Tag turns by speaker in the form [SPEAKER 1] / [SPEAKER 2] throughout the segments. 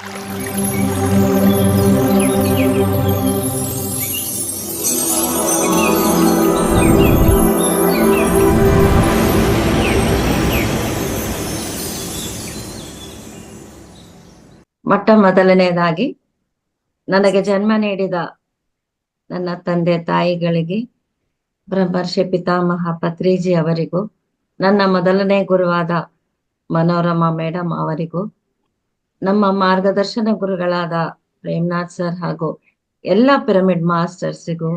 [SPEAKER 1] ಮೊಟ್ಟ ಮೊದಲನೇದಾಗಿ ನನಗೆ ಜನ್ಮ ನೀಡಿದ ನನ್ನ ತಂದೆ ತಾಯಿಗಳಿಗೆ, ಬ್ರಹ್ಮರ್ಷಿ ಪಿತಾಮಹ ಪತ್ರಿಜಿ ಅವರಿಗೂ, ನನ್ನ ಮೊದಲನೇ ಗುರುವಾದ ಮನೋರಮಾ ಮೇಡಮ್ ಅವರಿಗೂ, ನಮ್ಮ ಮಾರ್ಗದರ್ಶನ ಗುರುಗಳಾದ ಪ್ರೇಮ್ನಾಥ್ ಸರ್ ಹಾಗೂ ಎಲ್ಲ ಪಿರಮಿಡ್ ಮಾಸ್ಟರ್ಸಿಗೂ,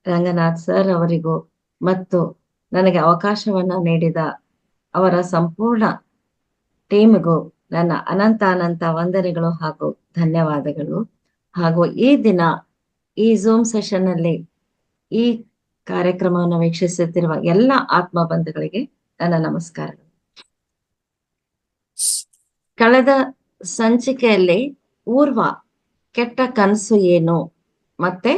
[SPEAKER 1] ರಂಗನಾಥ್ ಸರ್ ಅವರಿಗೂ ಮತ್ತು ನನಗೆ ಅವಕಾಶವನ್ನ ನೀಡಿದ ಅವರ ಸಂಪೂರ್ಣ ಟೀಮ್ಗೂ ನನ್ನ ಅನಂತ ವಂದನೆಗಳು ಹಾಗೂ ಧನ್ಯವಾದಗಳು. ಹಾಗೂ ಈ ದಿನ ಈ ಝೂಮ್ ಸೆಷನ್ ಅಲ್ಲಿ ಈ ಕಾರ್ಯಕ್ರಮವನ್ನು ವೀಕ್ಷಿಸುತ್ತಿರುವ ಎಲ್ಲ ಆತ್ಮ ಬಂಧುಗಳಿಗೆ ನನ್ನ ನಮಸ್ಕಾರಗಳು. ಕಳೆದ ಸಂಚಿಕೆಯಲ್ಲಿ ಊರ್ವ ಕೆಟ್ಟ ಕನಸು ಏನು, ಮತ್ತೆ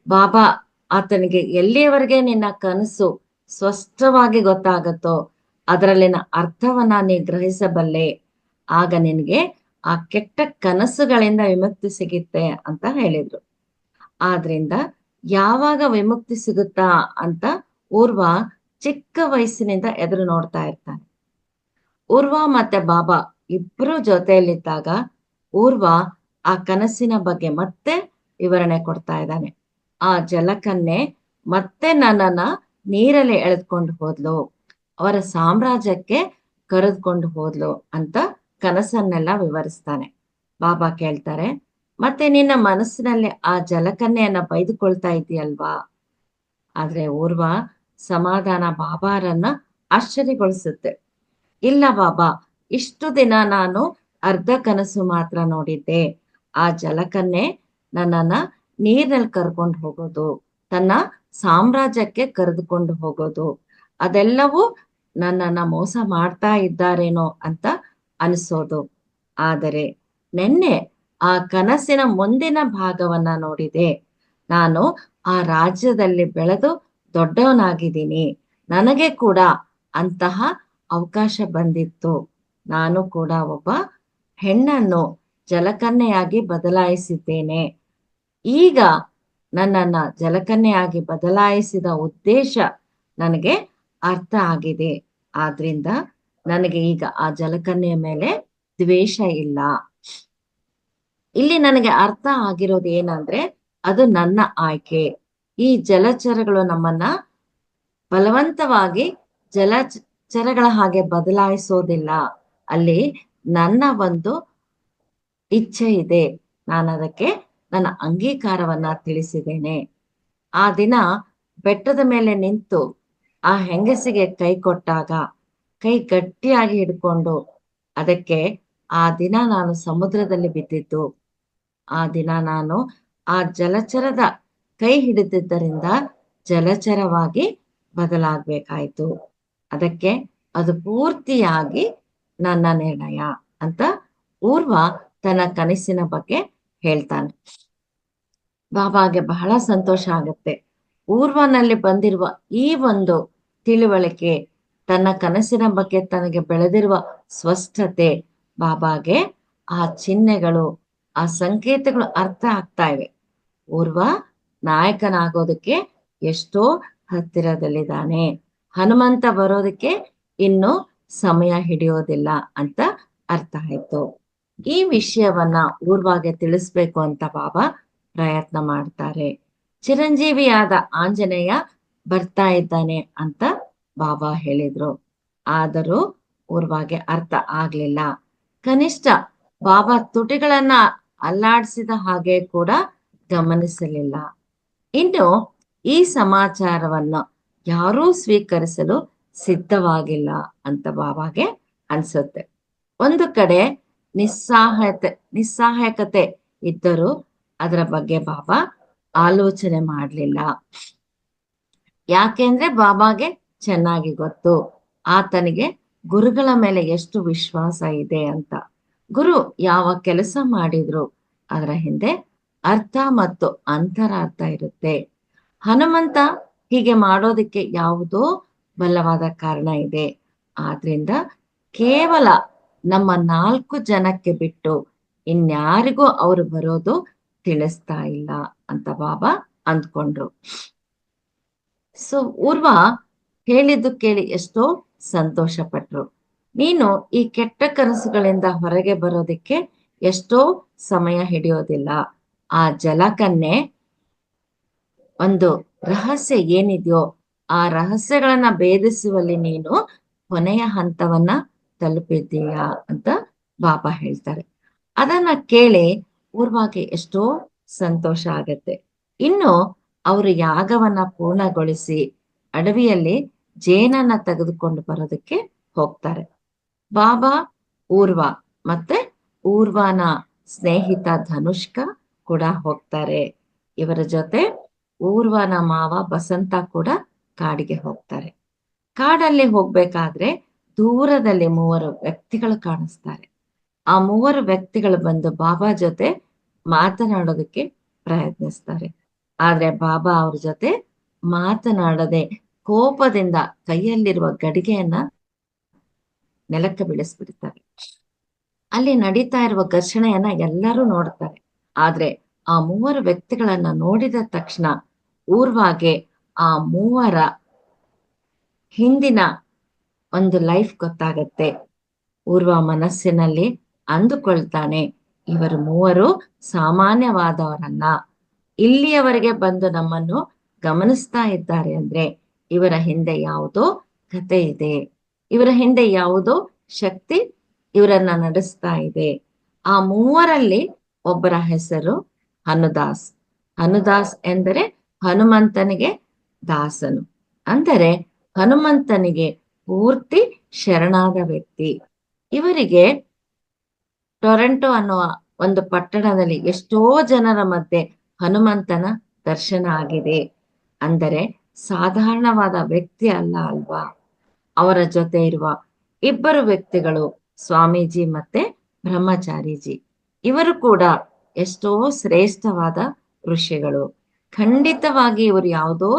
[SPEAKER 1] ಬಾಬಾ ಆತನಿಗೆ ಎಲ್ಲಿಯವರೆಗೆ ನಿನ್ನ ಕನಸು ಸ್ಪಷ್ಟವಾಗಿ ಗೊತ್ತಾಗತ್ತೋ ಅದರಲ್ಲಿನ ಅರ್ಥವನ್ನ ನೀ ಗ್ರಹಿಸಬಲ್ಲೆ, ಆಗ ನಿನಗೆ ಆ ಕೆಟ್ಟ ಕನಸುಗಳಿಂದ ವಿಮುಕ್ತಿ ಸಿಗುತ್ತೆ ಅಂತ ಹೇಳಿದ್ರು. ಆದ್ರಿಂದ ಯಾವಾಗ ವಿಮುಕ್ತಿ ಸಿಗುತ್ತಾ ಅಂತ ಊರ್ವ ಚಿಕ್ಕ ವಯಸ್ಸಿನಿಂದ ಎದುರು ನೋಡ್ತಾ ಇರ್ತಾನೆ. ಊರ್ವ ಮತ್ತೆ ಬಾಬಾ ಇಬ್ರು ಜೊತೆಯಲ್ಲಿದ್ದಾಗ ಊರ್ವ ಆ ಕನಸಿನ ಬಗ್ಗೆ ಮತ್ತೆ ವಿವರಣೆ ಕೊಡ್ತಾ ಇದ್ದಾನೆ. ಆ ಜಲಕನ್ಯೆ ಮತ್ತೆ ನನ್ನನ್ನ ನೀರಲ್ಲಿ ಎಳೆದುಕೊಂಡು ಹೋದ್ಲು, ಅವರ ಸಾಮ್ರಾಜ್ಯಕ್ಕೆ ಕರೆದುಕೊಂಡು ಹೋದ್ಲು ಅಂತ ಕನಸನ್ನೆಲ್ಲ ವಿವರಿಸ್ತಾನೆ. ಬಾಬಾ ಕೇಳ್ತಾರೆ, ಮತ್ತೆ ನಿನ್ನ ಮನಸ್ಸಿನಲ್ಲಿ ಆ ಜಲಕನ್ಯೆಯನ್ನ ಬೈದುಕೊಳ್ತಾ ಇದೆಯಲ್ವಾ? ಆದ್ರೆ ಊರ್ವ ಸಮಾಧಾನ ಬಾಬಾರನ್ನ ಆಶ್ಚರ್ಯಗೊಳಿಸುತ್ತೆ. ಇಲ್ಲ ಬಾಬಾ, ಇಷ್ಟು ದಿನ ನಾನು ಅರ್ಧ ಕನಸು ಮಾತ್ರ ನೋಡಿದ್ದೆ. ಆ ಜಲಕನ್ಯೆ ನನ್ನನ್ನ ನೀರಿನಲ್ಲಿ ಕರ್ಕೊಂಡು ಹೋಗೋದು, ತನ್ನ ಸಾಮ್ರಾಜ್ಯಕ್ಕೆ ಕರೆದುಕೊಂಡು ಹೋಗೋದು, ಅದೆಲ್ಲವೂ ನನ್ನನ್ನ ಮೋಸ ಮಾಡ್ತಾ ಇದ್ದಾರೇನೋ ಅಂತ ಅನಿಸೋದು. ಆದರೆ ನಿನ್ನೆ ಆ ಕನಸಿನ ಮುಂದಿನ ಭಾಗವನ್ನ ನೋಡಿದೆ. ನಾನು ಆ ರಾಜ್ಯದಲ್ಲಿ ಬೆಳೆದು ದೊಡ್ಡವನಾಗಿದ್ದೀನಿ, ನನಗೆ ಕೂಡ ಅಂತಹ ಅವಕಾಶ ಬಂದಿತ್ತು. ನಾನು ಕೂಡ ಒಬ್ಬ ಹೆಣ್ಣನ್ನು ಜಲಕನ್ಯೆಯಾಗಿ ಬದಲಾಯಿಸಿದ್ದೇನೆ. ಈಗ ನನ್ನನ್ನ ಜಲಕನ್ಯೆಯಾಗಿ ಬದಲಾಯಿಸಿದ ಉದ್ದೇಶ ನನಗೆ ಅರ್ಥ ಆಗಿದೆ. ಆದ್ರಿಂದ ನನಗೆ ಈಗ ಆ ಜಲಕನ್ಯೆಯ ಮೇಲೆ ದ್ವೇಷ ಇಲ್ಲ. ಇಲ್ಲಿ ನನಗೆ ಅರ್ಥ ಆಗಿರೋದು ಏನಂದ್ರೆ, ಅದು ನನ್ನ ಆಯ್ಕೆ. ಈ ಜಲಚರಗಳು ನಮ್ಮನ್ನ ಬಲವಂತವಾಗಿ ಜಲಚರಗಳ ಹಾಗೆ ಬದಲಾಯಿಸೋದಿಲ್ಲ. ಅಲ್ಲಿ ನನ್ನ ಒಂದು ಇಚ್ಛೆ ಇದೆ, ನಾನು ಅದಕ್ಕೆ ನನ್ನ ಅಂಗೀಕಾರವನ್ನ ತಿಳಿಸಿದ್ದೇನೆ. ಆ ದಿನ ಬೆಟ್ಟದ ಮೇಲೆ ನಿಂತು ಆ ಹೆಂಗಸಿಗೆ ಕೈ ಕೊಟ್ಟಾಗ ಕೈ ಗಟ್ಟಿಯಾಗಿ ಹಿಡ್ಕೊಂಡು, ಅದಕ್ಕೆ ಆ ದಿನ ನಾನು ಸಮುದ್ರದಲ್ಲಿ ಬಿದ್ದಿದ್ದು. ಆ ದಿನ ನಾನು ಆ ಜಲಚರದ ಕೈ ಹಿಡಿದಿದ್ದರಿಂದ ಜಲಚರವಾಗಿ ಬದಲಾಗಬೇಕಾಯ್ತು. ಅದಕ್ಕೆ ಅದು ಪೂರ್ತಿಯಾಗಿ ನನ್ನ ನಿರ್ಣಯ ಅಂತ ಊರ್ವ ತನ್ನ ಕನಸಿನ ಬಗ್ಗೆ ಹೇಳ್ತಾನೆ. ಬಾಬಾಗೆ ಬಹಳ ಸಂತೋಷ ಆಗುತ್ತೆ. ಊರ್ವನಲ್ಲಿ ಬಂದಿರುವ ಈ ಒಂದು ತಿಳುವಳಿಕೆ, ತನ್ನ ಕನಸಿನ ಬಗ್ಗೆ ತನಗೆ ಬೆಳೆದಿರುವ ಸ್ಪಷ್ಟತೆ, ಬಾಬಾಗೆ ಆ ಚಿಹ್ನೆಗಳು, ಆ ಸಂಕೇತಗಳು ಅರ್ಥ ಆಗ್ತಾ ಇವೆ. ಊರ್ವ ನಾಯಕನಾಗೋದಕ್ಕೆ ಎಷ್ಟೋ ಹತ್ತಿರದಲ್ಲಿದ್ದಾನೆ, ಹನುಮಂತ ಬರೋದಕ್ಕೆ ಇನ್ನು ಸಮಯ ಹಿಡಿಯೋದಿಲ್ಲ ಅಂತ ಅರ್ಥ ಆಯ್ತು. ಈ ವಿಷಯವನ್ನ ಊರ್ವಾಗೆ ತಿಳಿಸ್ಬೇಕು ಅಂತ ಬಾಬಾ ಪ್ರಯತ್ನ ಮಾಡ್ತಾರೆ. ಚಿರಂಜೀವಿಯಾದ ಆಂಜನೇಯ ಬರ್ತಾ ಇದ್ದಾನೆ ಅಂತ ಬಾಬಾ ಹೇಳಿದ್ರು. ಆದರೂ ಊರ್ವಾಗೆ ಅರ್ಥ ಆಗ್ಲಿಲ್ಲ. ಕನಿಷ್ಠ ಬಾಬಾ ತುಟಿಗಳನ್ನ ಅಲ್ಲಾಡಿಸಿದ ಹಾಗೆ ಕೂಡ ಗಮನಿಸಲಿಲ್ಲ. ಇನ್ನು ಈ ಸಮಾಚಾರವನ್ನು ಯಾರೂ ಸ್ವೀಕರಿಸಲು ಸಿದ್ಧವಾಗಿಲ್ಲ ಅಂತ ಬಾಬಾಗೆ ಅನ್ಸುತ್ತೆ. ಒಂದು ಕಡೆ ನಿಸ್ಸಹಾಯಕತೆ ಇದ್ದರೂ ಅದರ ಬಗ್ಗೆ ಬಾಬಾ ಆಲೋಚನೆ ಮಾಡಲಿಲ್ಲ. ಯಾಕೆಂದ್ರೆ ಬಾಬಾಗೆ ಚೆನ್ನಾಗಿ ಗೊತ್ತು ಆತನಿಗೆ ಗುರುಗಳ ಮೇಲೆ ಎಷ್ಟು ವಿಶ್ವಾಸ ಇದೆ ಅಂತ. ಗುರು ಯಾವ ಕೆಲಸ ಮಾಡಿದ್ರು ಅದರ ಹಿಂದೆ ಅರ್ಥ ಮತ್ತು ಅಂತರಾರ್ಥ ಇರುತ್ತೆ. ಹನುಮಂತ ಹೀಗೆ ಮಾಡೋದಕ್ಕೆ ಯಾವುದೋ ಬಲವಾದ ಕಾರಣ ಇದೆ. ಆದ್ರಿಂದ ಕೇವಲ ನಮ್ಮ 4 ಜನಕ್ಕೆ ಬಿಟ್ಟು ಇನ್ಯಾರಿಗೂ ಅವರು ಬರೋದು ತಿಳಿಸ್ತಾ ಇಲ್ಲ ಅಂತ ಬಾಬಾ ಅಂದ್ಕೊಂಡ್ರು. ಸೊ ಊರ್ವ ಹೇಳಿದ್ದು ಕೇಳಿ ಎಷ್ಟೋ ಸಂತೋಷ ಪಟ್ರು. ನೀನು ಈ ಕೆಟ್ಟ ಕನಸುಗಳಿಂದ ಹೊರಗೆ ಬರೋದಕ್ಕೆ ಎಷ್ಟೋ ಸಮಯ ಹಿಡಿಯೋದಿಲ್ಲ. ಆ ಜಲಕನ್ಯೆ ಒಂದು ರಹಸ್ಯ ಏನಿದೆಯೋ ಆ ರಹಸ್ಯಗಳನ್ನ ಭೇದಿಸುವಲ್ಲಿ ನೀನು ಕೊನೆಯ ಹಂತವನ್ನ ತಲುಪಿದ್ದೀಯಾ ಅಂತ ಬಾಬಾ ಹೇಳ್ತಾರೆ. ಅದನ್ನ ಕೇಳಿ ಊರ್ವಾಗೆ ಎಷ್ಟೋ ಸಂತೋಷ ಆಗತ್ತೆ. ಇನ್ನು ಅವರು ಯಾಗವನ್ನ ಪೂರ್ಣಗೊಳಿಸಿ ಅಡವಿಯಲ್ಲಿ ಜೇನನ್ನ ತೆಗೆದುಕೊಂಡು ಬರೋದಕ್ಕೆ ಹೋಗ್ತಾರೆ. ಬಾಬಾ, ಊರ್ವ ಮತ್ತೆ ಊರ್ವನ ಸ್ನೇಹಿತ ಧನುಷ್ಕ ಕೂಡ ಹೋಗ್ತಾರೆ. ಇವರ ಜೊತೆ ಊರ್ವನ ಮಾವ ಬಸಂತ ಕೂಡ ಕಾಡಿಗೆ ಹೋಗ್ತಾರೆ. ಕಾಡಲ್ಲಿ ಹೋಗ್ಬೇಕಾದ್ರೆ ದೂರದಲ್ಲಿ 3 ವ್ಯಕ್ತಿಗಳು ಕಾಣಿಸ್ತಾರೆ. ಆ 3 ವ್ಯಕ್ತಿಗಳು ಬಂದು ಬಾಬಾ ಜೊತೆ ಮಾತನಾಡೋದಕ್ಕೆ ಪ್ರಯತ್ನಿಸ್ತಾರೆ. ಆದ್ರೆ ಬಾಬಾ ಅವ್ರ ಜೊತೆ ಮಾತನಾಡದೆ ಕೋಪದಿಂದ ಕೈಯಲ್ಲಿರುವ ಗಡಿಗೆಯನ್ನ ನೆಲಕ್ಕೆ ಬೀಳಿಸ್ಬಿಡ್ತಾರೆ. ಅಲ್ಲಿ ನಡೀತಾ ಇರುವ ಘರ್ಷಣೆಯನ್ನ ಎಲ್ಲರೂ ನೋಡ್ತಾರೆ. ಆದ್ರೆ ಆ 3 ವ್ಯಕ್ತಿಗಳನ್ನ ನೋಡಿದ ತಕ್ಷಣ ಊರ್ವಾಗೆ ಆ 3 ಹಿಂದಿನ ಒಂದು ಲೈಫ್ ಗೊತ್ತಾಗತ್ತೆ. ಊರ್ವ ಮನಸ್ಸಿನಲ್ಲಿ ಅಂದುಕೊಳ್ತಾನೆ, ಇವರು 3 ಸಾಮಾನ್ಯವಾದವರನ್ನ. ಇಲ್ಲಿಯವರೆಗೆ ಬಂದು ನಮ್ಮನ್ನು ಗಮನಿಸ್ತಾ ಇದ್ದಾರೆ ಅಂದ್ರೆ ಇವರ ಹಿಂದೆ ಯಾವುದೋ ಕತೆ ಇದೆ. ಇವರ ಹಿಂದೆ ಯಾವುದೋ ಶಕ್ತಿ ಇವರನ್ನ ನಡೆಸ್ತಾ ಇದೆ. ಆ 3ರಲ್ಲಿ ಒಬ್ಬರ ಹೆಸರು ಹನುದಾಸ್. ಹನುದಾಸ್ ಎಂದರೆ ಹನುಮಂತನಿಗೆ ದಾಸನು, ಅಂದರೆ ಹನುಮಂತನಿಗೆ ಪೂರ್ತಿ ಶರಣಾದ ವ್ಯಕ್ತಿ. ಇವರಿಗೆ ಟೊರೆಂಟೊ ಅನ್ನುವ ಒಂದು ಪಟ್ಟಣದಲ್ಲಿ ಎಷ್ಟೋ ಜನರ ಮಧ್ಯೆ ಹನುಮಂತನ ದರ್ಶನ ಆಗಿದೆ. ಅಂದರೆ ಸಾಧಾರಣವಾದ ವ್ಯಕ್ತಿ ಅಲ್ಲ ಅಲ್ವಾ. ಅವರ ಜೊತೆ ಇರುವ 2 ವ್ಯಕ್ತಿಗಳು ಸ್ವಾಮೀಜಿ ಮತ್ತೆ ಬ್ರಹ್ಮಚಾರಿಜಿ. ಇವರು ಕೂಡ ಎಷ್ಟೋ ಶ್ರೇಷ್ಠವಾದ ಋಷಿಗಳು. ಖಂಡಿತವಾಗಿ ಇವರು ಯಾವುದೋ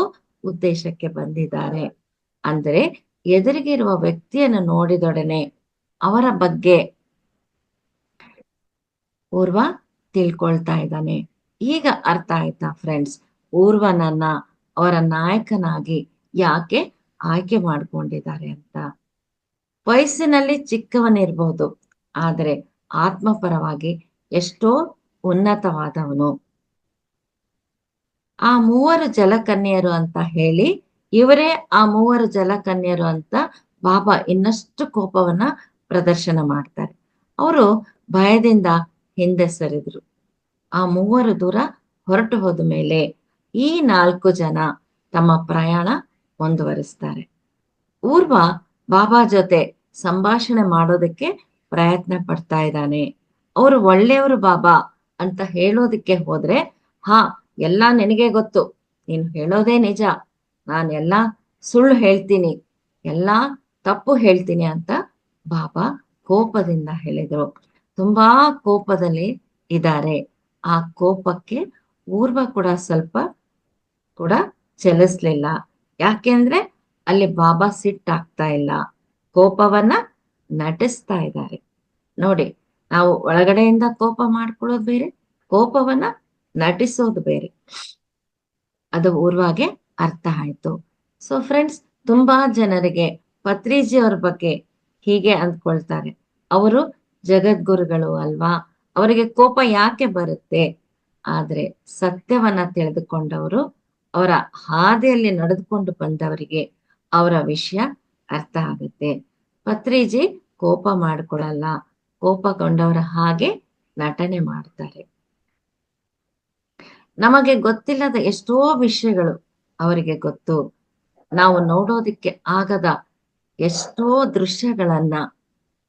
[SPEAKER 1] ಉದ್ದೇಶಕ್ಕೆ ಬಂದಿದ್ದಾರೆ. ಅಂದರೆ ಎದುರಿಗಿರುವ ವ್ಯಕ್ತಿಯನ್ನು ನೋಡಿದೊಡನೆ ಅವರ ಬಗ್ಗೆ ಊರ್ವ ತಿಳ್ಕೊಳ್ತಾ ಇದ್ದಾನೆ. ಈಗ ಅರ್ಥ ಆಯ್ತಾ ಫ್ರೆಂಡ್ಸ್, ಊರ್ವನನ್ನ ಅವರ ನಾಯಕನಾಗಿ ಯಾಕೆ ಆಯ್ಕೆ ಮಾಡ್ಕೊಂಡಿದ್ದಾರೆ ಅಂತ. ವಯಸ್ಸಿನಲ್ಲಿ ಚಿಕ್ಕವನಿರ್ಬಹುದು, ಆದರೆ ಆತ್ಮಪರವಾಗಿ ಎಷ್ಟೋ ಉನ್ನತವಾದವನು. ಆ 3 ಜಲಕನ್ಯರು ಅಂತ ಹೇಳಿ ಇವರೇ ಆ 3 ಜಲಕನ್ಯರು ಅಂತ ಬಾಬಾ ಇನ್ನಷ್ಟು ಕೋಪವನ್ನ ಪ್ರದರ್ಶನ ಮಾಡ್ತಾರೆ. ಅವರು ಭಯದಿಂದ ಹಿಂದೆ ಸರಿದ್ರು. ಆ 3 ದೂರ ಹೊರಟು ಹೋದ ಮೇಲೆ ಈ 4 ಜನ ತಮ್ಮ ಪ್ರಯಾಣ ಮುಂದುವರಿಸ್ತಾರೆ. ಊರ್ವ ಬಾಬಾ ಜೊತೆ ಸಂಭಾಷಣೆ ಮಾಡೋದಕ್ಕೆ ಪ್ರಯತ್ನ ಪಡ್ತಾ ಇದ್ದಾನೆ. ಅವರು ಒಳ್ಳೆಯವರು ಬಾಬಾ ಅಂತ ಹೇಳೋದಕ್ಕೆ ಹೋದ್ರೆ, ಹಾ ಎಲ್ಲ ನಿನಗೆ ಗೊತ್ತು, ನೀನು ಹೇಳೋದೇ ನಿಜ, ನಾನೆಲ್ಲ ಸುಳ್ಳು ಹೇಳ್ತೀನಿ, ಎಲ್ಲ ತಪ್ಪು ಹೇಳ್ತೀನಿ ಅಂತ ಬಾಬಾ ಕೋಪದಿಂದ ಹೇಳಿದ್ರು. ತುಂಬಾ ಕೋಪದಲ್ಲಿ ಇದ್ದಾರೆ. ಆ ಕೋಪಕ್ಕೆ ಊರ್ವ ಕೂಡ ಸ್ವಲ್ಪ ಕೂಡ ಚಲಿಸ್ಲಿಲ್ಲ. ಯಾಕೆಂದ್ರೆ ಅಲ್ಲಿ ಬಾಬಾ ಸಿಟ್ಟಾಗ್ತಾ ಇಲ್ಲ, ಕೋಪವನ್ನ ನಟಿಸ್ತಾ ಇದ್ದಾರೆ. ನೋಡಿ, ನಾವು ಒಳಗಡೆಯಿಂದ ಕೋಪ ಮಾಡ್ಕೊಳ್ಳೋದು ಬೇರೆ, ಕೋಪವನ್ನ ನಟಿಸೋದು ಬೇರೆ. ಅದು ಊರ್ವಾಗೆ ಅರ್ಥ ಆಯ್ತು. ಸೊ ಫ್ರೆಂಡ್ಸ್, ತುಂಬಾ ಜನರಿಗೆ ಪತ್ರಿಜಿ ಅವ್ರ ಬಗ್ಗೆ ಹೀಗೆ ಅಂದ್ಕೊಳ್ತಾರೆ, ಅವರು ಜಗದ್ಗುರುಗಳು ಅಲ್ವಾ, ಅವರಿಗೆ ಕೋಪ ಯಾಕೆ ಬರುತ್ತೆ. ಆದ್ರೆ ಸತ್ಯವನ್ನ ತಿಳಿದುಕೊಂಡವರು, ಅವರ ಹಾದಿಯಲ್ಲಿ ನಡೆದುಕೊಂಡು ಬಂದವರಿಗೆ ಅವರ ವಿಷಯ ಅರ್ಥ ಆಗುತ್ತೆ. ಪತ್ರಿಜಿ ಕೋಪ ಮಾಡ್ಕೊಳ್ಳಲ್ಲ, ಕೋಪಗೊಂಡವರ ಹಾಗೆ ನಟನೆ ಮಾಡ್ತಾರೆ. ನಮಗೆ ಗೊತ್ತಿಲ್ಲದ ಎಷ್ಟೋ ವಿಷಯಗಳು ಅವರಿಗೆ ಗೊತ್ತು. ನಾವು ನೋಡೋದಿಕ್ಕೆ ಆಗದ ಎಷ್ಟೋ ದೃಶ್ಯಗಳನ್ನ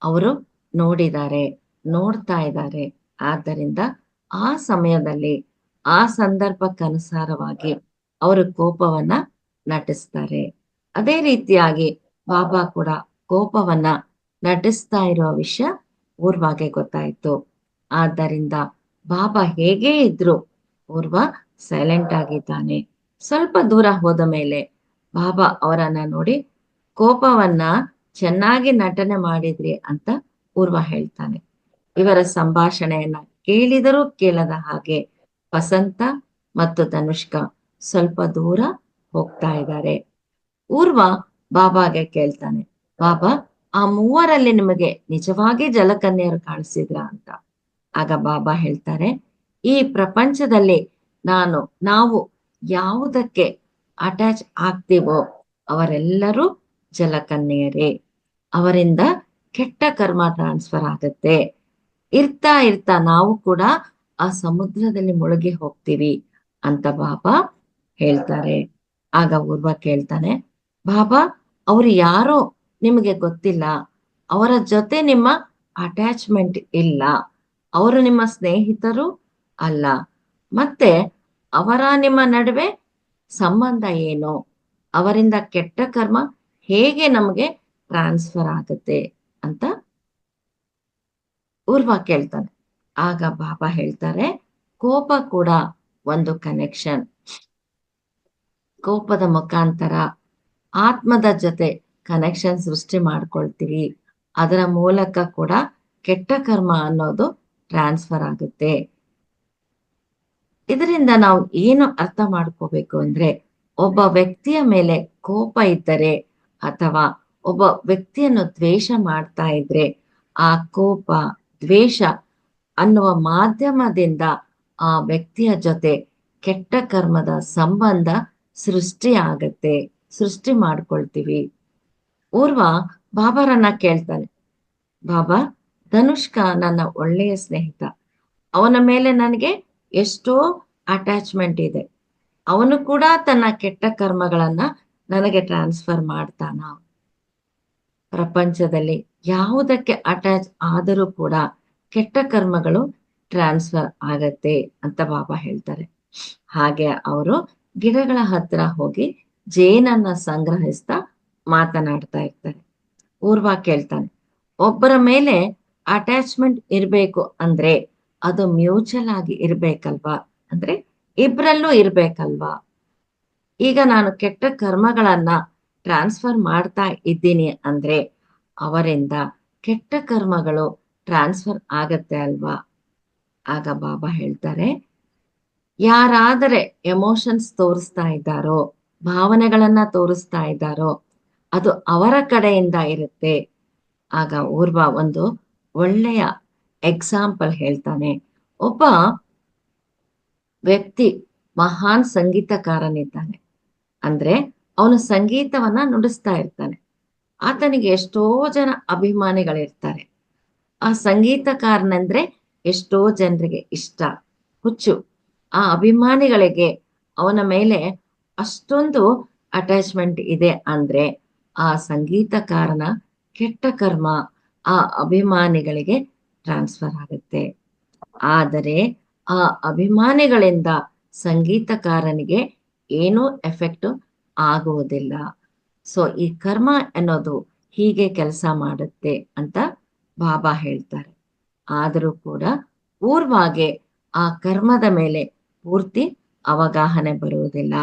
[SPEAKER 1] ಅವರು ನೋಡಿದ್ದಾರೆ, ನೋಡ್ತಾ ಇದ್ದಾರೆ. ಆದ್ದರಿಂದ ಆ ಸಮಯದಲ್ಲಿ ಆ ಸಂದರ್ಭಕ್ಕನುಸಾರವಾಗಿ ಅವರು ಕೋಪವನ್ನ ನಟಿಸ್ತಾರೆ. ಅದೇ ರೀತಿಯಾಗಿ ಬಾಬಾ ಕೂಡ ಕೋಪವನ್ನ ನಟಿಸ್ತಾ ಇರುವ ವಿಷಯ ಊರ್ವಾಗೆ ಗೊತ್ತಾಯ್ತು. ಆದ್ದರಿಂದ ಬಾಬಾ ಹೇಗೇ ಇದ್ರು ಊರ್ವ ಸೈಲೆಂಟ್ ಆಗಿದ್ದಾನೆ. ಸ್ವಲ್ಪ ದೂರ ಹೋದ ಮೇಲೆ ಬಾಬಾ ಅವರನ್ನ ನೋಡಿ, ಕೋಪವನ್ನ ಚೆನ್ನಾಗಿ ನಟನೆ ಮಾಡಿದ್ರಿ ಅಂತ ಊರ್ವ ಹೇಳ್ತಾನೆ. ಇವರ ಸಂಭಾಷಣೆಯನ್ನ ಕೇಳಿದರೂ ಕೇಳದ ಹಾಗೆ ವಸಂತ ಮತ್ತು ತನುಷ್ಕ ಸ್ವಲ್ಪ ದೂರ ಹೋಗ್ತಾ ಇದ್ದಾರೆ. ಊರ್ವ ಬಾಬಾಗೆ ಕೇಳ್ತಾನೆ, ಬಾಬಾ, ಆ ಮೂವರಲ್ಲಿ ನಿಮಗೆ ನಿಜವಾಗಿ ಜಲಕನ್ಯರು ಕಾಣಿಸಿದ್ರ ಅಂತ. ಆಗ ಬಾಬಾ ಹೇಳ್ತಾರೆ, ಈ ಪ್ರಪಂಚದಲ್ಲಿ ನಾವು ಯಾವುದಕ್ಕೆ ಅಟ್ಯಾಚ್ ಆಗ್ತೀವೋ ಅವರೆಲ್ಲರೂ ಜಲಕನ್ಯರೇ. ಅವರಿಂದ ಕೆಟ್ಟ ಕರ್ಮ ಟ್ರಾನ್ಸ್ಫರ್ ಆಗುತ್ತೆ. ಇರ್ತಾ ಇರ್ತಾ ನಾವು ಕೂಡ ಆ ಸಮುದ್ರದಲ್ಲಿ ಮುಳುಗಿ ಹೋಗ್ತೀವಿ ಅಂತ ಬಾಬಾ ಹೇಳ್ತಾರೆ. ಆಗ ಊರ್ವ ಕೇಳ್ತಾನೆ, ಬಾಬಾ, ಅವ್ರು ಯಾರೋ ನಿಮಗೆ ಗೊತ್ತಿಲ್ಲ, ಅವರ ಜೊತೆ ನಿಮ್ಮ ಅಟ್ಯಾಚ್ಮೆಂಟ್ ಇಲ್ಲ, ಅವರು ನಿಮ್ಮ ಸ್ನೇಹಿತರು ಅಲ್ಲ, ಮತ್ತೆ ಅವರ ನಿಮ್ಮ ನಡುವೆ ಸಂಬಂಧ ಏನು, ಅವರಿಂದ ಕೆಟ್ಟ ಕರ್ಮ ಹೇಗೆ ನಮಗೆ ಟ್ರಾನ್ಸ್ಫರ್ ಆಗುತ್ತೆ ಅಂತ ಊರ್ವ ಕೇಳ್ತಾನೆ. ಆಗ ಬಾಬಾ ಹೇಳ್ತಾರೆ, ಕೋಪ ಕೂಡ ಒಂದು ಕನೆಕ್ಷನ್. ಕೋಪದ ಮುಖಾಂತರ ಆತ್ಮದ ಜೊತೆ ಕನೆಕ್ಷನ್ ಸೃಷ್ಟಿ ಮಾಡ್ಕೊಳ್ತೀವಿ. ಅದರ ಮೂಲಕ ಕೂಡ ಕೆಟ್ಟ ಕರ್ಮ ಅನ್ನೋದು ಟ್ರಾನ್ಸ್ಫರ್ ಆಗುತ್ತೆ. ಇದರಿಂದ ನಾವು ಏನು ಅರ್ಥ ಮಾಡ್ಕೋಬೇಕು ಅಂದ್ರೆ, ಒಬ್ಬ ವ್ಯಕ್ತಿಯ ಮೇಲೆ ಕೋಪ ಇದ್ದರೆ ಅಥವಾ ಒಬ್ಬ ವ್ಯಕ್ತಿಯನ್ನು ದ್ವೇಷ ಮಾಡ್ತಾ ಇದ್ರೆ, ಆ ಕೋಪ ದ್ವೇಷ ಅನ್ನುವ ಮಾಧ್ಯಮದಿಂದ ಆ ವ್ಯಕ್ತಿಯ ಜೊತೆ ಕೆಟ್ಟ ಕರ್ಮದ ಸಂಬಂಧ ಸೃಷ್ಟಿ ಆಗತ್ತೆ, ಸೃಷ್ಟಿ ಮಾಡ್ಕೊಳ್ತೀವಿ. ಊರ್ವ ಬಾಬಾರನ್ನ ಕೇಳ್ತಾನೆ, ಬಾಬಾ, ಧನುಷ್ಕ ನನ್ನ ಒಳ್ಳೆಯ ಸ್ನೇಹಿತ, ಅವನ ಮೇಲೆ ನನಗೆ ಎಷ್ಟೋ ಅಟ್ಯಾಚ್ಮೆಂಟ್ ಇದೆ, ಅವನು ಕೂಡ ತನ್ನ ಕೆಟ್ಟ ಕರ್ಮಗಳನ್ನ ನನಗೆ ಟ್ರಾನ್ಸ್ಫರ್ ಮಾಡ್ತಾನ. ಪ್ರಪಂಚದಲ್ಲಿ ಯಾವುದಕ್ಕೆ ಅಟ್ಯಾಚ್ ಆದರೂ ಕೂಡ ಕೆಟ್ಟ ಕರ್ಮಗಳು ಟ್ರಾನ್ಸ್ಫರ್ ಆಗತ್ತೆ ಅಂತ ಬಾಬಾ ಹೇಳ್ತಾರೆ. ಹಾಗೆ ಅವರು ಗಿಡಗಳ ಹತ್ರ ಹೋಗಿ ಜೇನನ್ನ ಸಂಗ್ರಹಿಸ್ತಾ ಮಾತನಾಡ್ತಾ ಇರ್ತಾರೆ. ಊರ್ವ ಕೇಳ್ತಾನೆ, ಒಬ್ಬರ ಮೇಲೆ ಅಟ್ಯಾಚ್ಮೆಂಟ್ ಇರ್ಬೇಕು ಅಂದ್ರೆ ಅದು ಮ್ಯೂಚುವಲ್ ಆಗಿ ಇರ್ಬೇಕಲ್ವಾ, ಅಂದ್ರೆ ಇಬ್ರಲ್ಲೂ ಇರ್ಬೇಕಲ್ವಾ. ಈಗ ನಾನು ಕೆಟ್ಟ ಕರ್ಮಗಳನ್ನ ಟ್ರಾನ್ಸ್ಫರ್ ಮಾಡ್ತಾ ಇದ್ದೀನಿ ಅಂದ್ರೆ ಅವರಿಂದ ಕೆಟ್ಟ ಕರ್ಮಗಳು ಟ್ರಾನ್ಸ್ಫರ್ ಆಗತ್ತೆ ಅಲ್ವಾ. ಆಗ ಬಾಬಾ ಹೇಳ್ತಾರೆ, ಯಾರಾದರೆ ಎಮೋಷನ್ಸ್ ತೋರಿಸ್ತಾ ಇದ್ದಾರೋ, ಭಾವನೆಗಳನ್ನ ತೋರಿಸ್ತಾ ಇದ್ದಾರೋ, ಅದು ಅವರ ಕಡೆಯಿಂದ ಇರುತ್ತೆ. ಆಗ ಊರ್ವ ಒಂದು ಒಳ್ಳೆಯ ಎಕ್ಸಾಂಪಲ್ ಹೇಳ್ತಾನೆ. ಒಬ್ಬ ವ್ಯಕ್ತಿ ಮಹಾನ್ ಸಂಗೀತಕಾರನಿದ್ದಾನೆ ಅಂದ್ರೆ ಅವನು ಸಂಗೀತವನ್ನ ನುಡಿಸ್ತಾ ಇರ್ತಾನೆ. ಆತನಿಗೆ ಎಷ್ಟೋ ಜನ ಅಭಿಮಾನಿಗಳಿರ್ತಾರೆ. ಆ ಸಂಗೀತಕಾರನಂದ್ರೆ ಎಷ್ಟೋ ಜನರಿಗೆ ಇಷ್ಟ, ಹುಚ್ಚು. ಆ ಅಭಿಮಾನಿಗಳಿಗೆ ಅವನ ಮೇಲೆ ಅಷ್ಟೊಂದು ಅಟ್ಯಾಚ್ಮೆಂಟ್ ಇದೆ ಅಂದ್ರೆ ಆ ಸಂಗೀತಕಾರನ ಕೆಟ್ಟ ಕರ್ಮ ಆ ಅಭಿಮಾನಿಗಳಿಗೆ ಟ್ರಾನ್ಸ್ಫರ್ ಆಗುತ್ತೆ. ಆದರೆ ಆ ಅಭಿಮಾನಿಗಳಿಂದ ಸಂಗೀತಕಾರನಿಗೆ ಏನೂ ಎಫೆಕ್ಟ್ ಆಗುವುದಿಲ್ಲ. ಸೊ ಈ ಕರ್ಮ ಅನ್ನೋದು ಹೀಗೆ ಕೆಲಸ ಮಾಡುತ್ತೆ ಅಂತ ಬಾಬಾ ಹೇಳ್ತಾರೆ. ಆದರೂ ಕೂಡ ಊರ್ವಾಗೆ ಆ ಕರ್ಮದ ಮೇಲೆ ಪೂರ್ತಿ ಅವಗಾಹನೆ ಬರುವುದಿಲ್ಲ.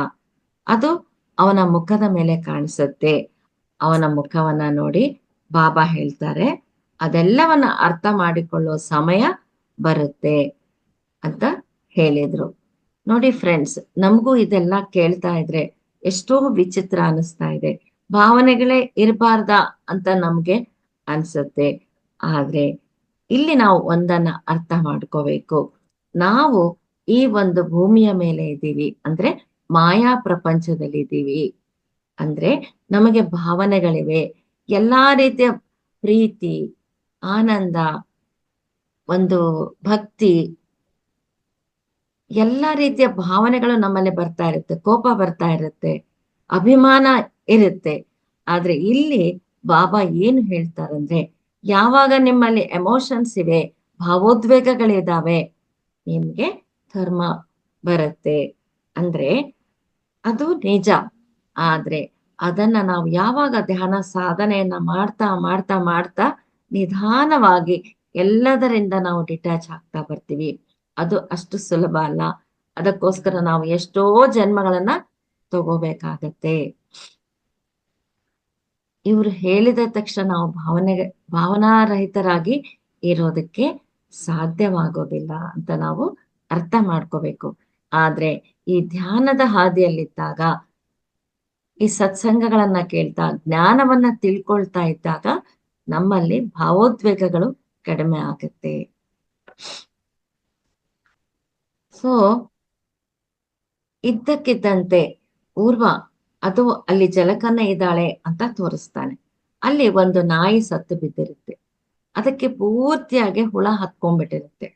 [SPEAKER 1] ಅದು ಅವನ ಮುಖದ ಮೇಲೆ ಕಾಣಿಸುತ್ತೆ. ಅವನ ಮುಖವನ್ನ ನೋಡಿ ಬಾಬಾ ಹೇಳ್ತಾರೆ, ಅದೆಲ್ಲವನ್ನ ಅರ್ಥ ಮಾಡಿಕೊಳ್ಳುವ ಸಮಯ ಬರುತ್ತೆ ಅಂತ ಹೇಳಿದ್ರು. ನೋಡಿ ಫ್ರೆಂಡ್ಸ್, ನಮಗೂ ಇದೆಲ್ಲ ಕೇಳ್ತಾ ಇದ್ರೆ ಎಷ್ಟೋ ವಿಚಿತ್ರ ಅನಿಸ್ತಾ ಇದೆ. ಭಾವನೆಗಳೇ ಇರಬಾರ್ದ ಅಂತ ನಮ್ಗೆ ಅನ್ಸುತ್ತೆ. ಆದ್ರೆ ಇಲ್ಲಿ ನಾವು ಒಂದನ್ನ ಅರ್ಥ ಮಾಡ್ಕೋಬೇಕು. ನಾವು ಈ ಒಂದು ಭೂಮಿಯ ಮೇಲೆ ಇದ್ದೀವಿ ಅಂದ್ರೆ ಮಾಯಾ ಪ್ರಪಂಚದಲ್ಲಿ ಇದ್ದೀವಿ. ಅಂದ್ರೆ ನಮಗೆ ಭಾವನೆಗಳಿವೆ, ಎಲ್ಲಾ ರೀತಿಯ ಪ್ರೀತಿ, ಆನಂದ, ಒಂದು ಭಕ್ತಿ, ಎಲ್ಲಾ ರೀತಿಯ ಭಾವನೆಗಳು ನಮ್ಮಲ್ಲಿ ಬರ್ತಾ ಇರುತ್ತೆ. ಕೋಪ ಬರ್ತಾ ಇರುತ್ತೆ, ಅಭಿಮಾನ ಇರುತ್ತೆ. ಆದ್ರೆ ಇಲ್ಲಿ ಬಾಬಾ ಏನು ಹೇಳ್ತಾರಂದ್ರೆ, ಯಾವಾಗ ನಿಮ್ಮಲ್ಲಿ ಎಮೋಷನ್ಸ್ ಇವೆ, ಭಾವೋದ್ವೇಗಗಳಿದಾವೆ, ನಿಮ್ಗೆ ಕರ್ಮ ಬರುತ್ತೆ. ಅಂದ್ರೆ ಅದು ನಿಜ. ಆದ್ರೆ ಅದನ್ನ ನಾವು ಯಾವಾಗ ಧ್ಯಾನ ಸಾಧನೆಯನ್ನ ಮಾಡ್ತಾ ಮಾಡ್ತಾ ಮಾಡ್ತಾ ನಿಧಾನವಾಗಿ ಎಲ್ಲದರಿಂದ ನಾವು ಡಿಟ್ಯಾಚ್ ಆಗ್ತಾ ಬರ್ತೀವಿ. ಅದು ಅಷ್ಟು ಸುಲಭ ಅಲ್ಲ. ಅದಕ್ಕೋಸ್ಕರ ನಾವು ಎಷ್ಟೋ ಜನ್ಮಗಳನ್ನ ತಗೋಬೇಕಾಗತ್ತೆ. ಇವರು ಹೇಳಿದ ತಕ್ಷಣ ನಾವು ಭಾವನಾರಹಿತರಾಗಿ ಇರೋದಕ್ಕೆ ಸಾಧ್ಯವಾಗೋದಿಲ್ಲ ಅಂತ ನಾವು ಅರ್ಥ ಮಾಡ್ಕೋಬೇಕು. ಆದ್ರೆ ಈ ಧ್ಯಾನದ ಹಾದಿಯಲ್ಲಿದ್ದಾಗ, ಈ ಸತ್ಸಂಗಗಳನ್ನ ಕೇಳ್ತಾ ಜ್ಞಾನವನ್ನ ತಿಳ್ಕೊಳ್ತಾ ಇದ್ದಾಗ ನಮ್ಮಲ್ಲಿ ಭಾವೋದ್ವೇಗಗಳು ಕಡಿಮೆ ಆಗುತ್ತೆ. ಸೊ ಇದ್ದಕ್ಕಿದ್ದಂತೆ ಊರ್ವ ಅದು ಅಲ್ಲಿ ಜಲಕನ್ನೆ ಇದ್ದಾಳೆ ಅಂತ ತೋರಿಸ್ತಾನೆ. ಅಲ್ಲಿ ಒಂದು ನಾಯಿ ಸತ್ತು ಬಿದ್ದಿರುತ್ತೆ. ಅದಕ್ಕೆ ಪೂರ್ತಿಯಾಗಿ ಹುಳ ಹತ್ಕೊಂಡ್ಬಿಟ್ಟಿರುತ್ತೆ.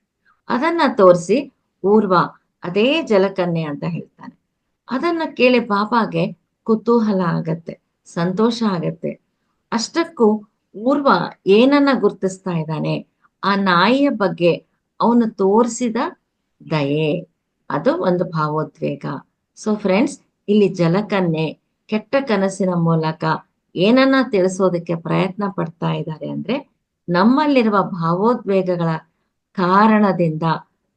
[SPEAKER 1] ಅದನ್ನ ತೋರಿಸಿ ಊರ್ವ ಅದೇ ಜಲಕನ್ಯೆ ಅಂತ ಹೇಳ್ತಾನೆ. ಅದನ್ನ ಕೇಳಿ ಬಾಬಾಗೆ ಕುತೂಹಲ ಆಗತ್ತೆ, ಸಂತೋಷ ಆಗತ್ತೆ. ಅಷ್ಟಕ್ಕೂ ಊರ್ವ ಏನನ್ನ ಗುರ್ತಿಸ್ತಾ ಇದ್ದಾನೆ? ಆ ನಾಯಿಯ ಬಗ್ಗೆ ಅವನು ತೋರಿಸಿದ ದಯೆ, ಅದು ಒಂದು ಭಾವೋದ್ವೇಗ. ಸೊ ಫ್ರೆಂಡ್ಸ್, ಇಲ್ಲಿ ಜಲಕನ್ಯೆ ಕೆಟ್ಟ ಕನಸಿನ ಮೂಲಕ ಏನನ್ನ ತಿಳಿಸೋದಕ್ಕೆ ಪ್ರಯತ್ನ ಪಡ್ತಾ ಇದ್ದಾರೆ ಅಂದ್ರೆ, ನಮ್ಮಲ್ಲಿರುವ ಭಾವೋದ್ವೇಗಗಳ ಕಾರಣದಿಂದ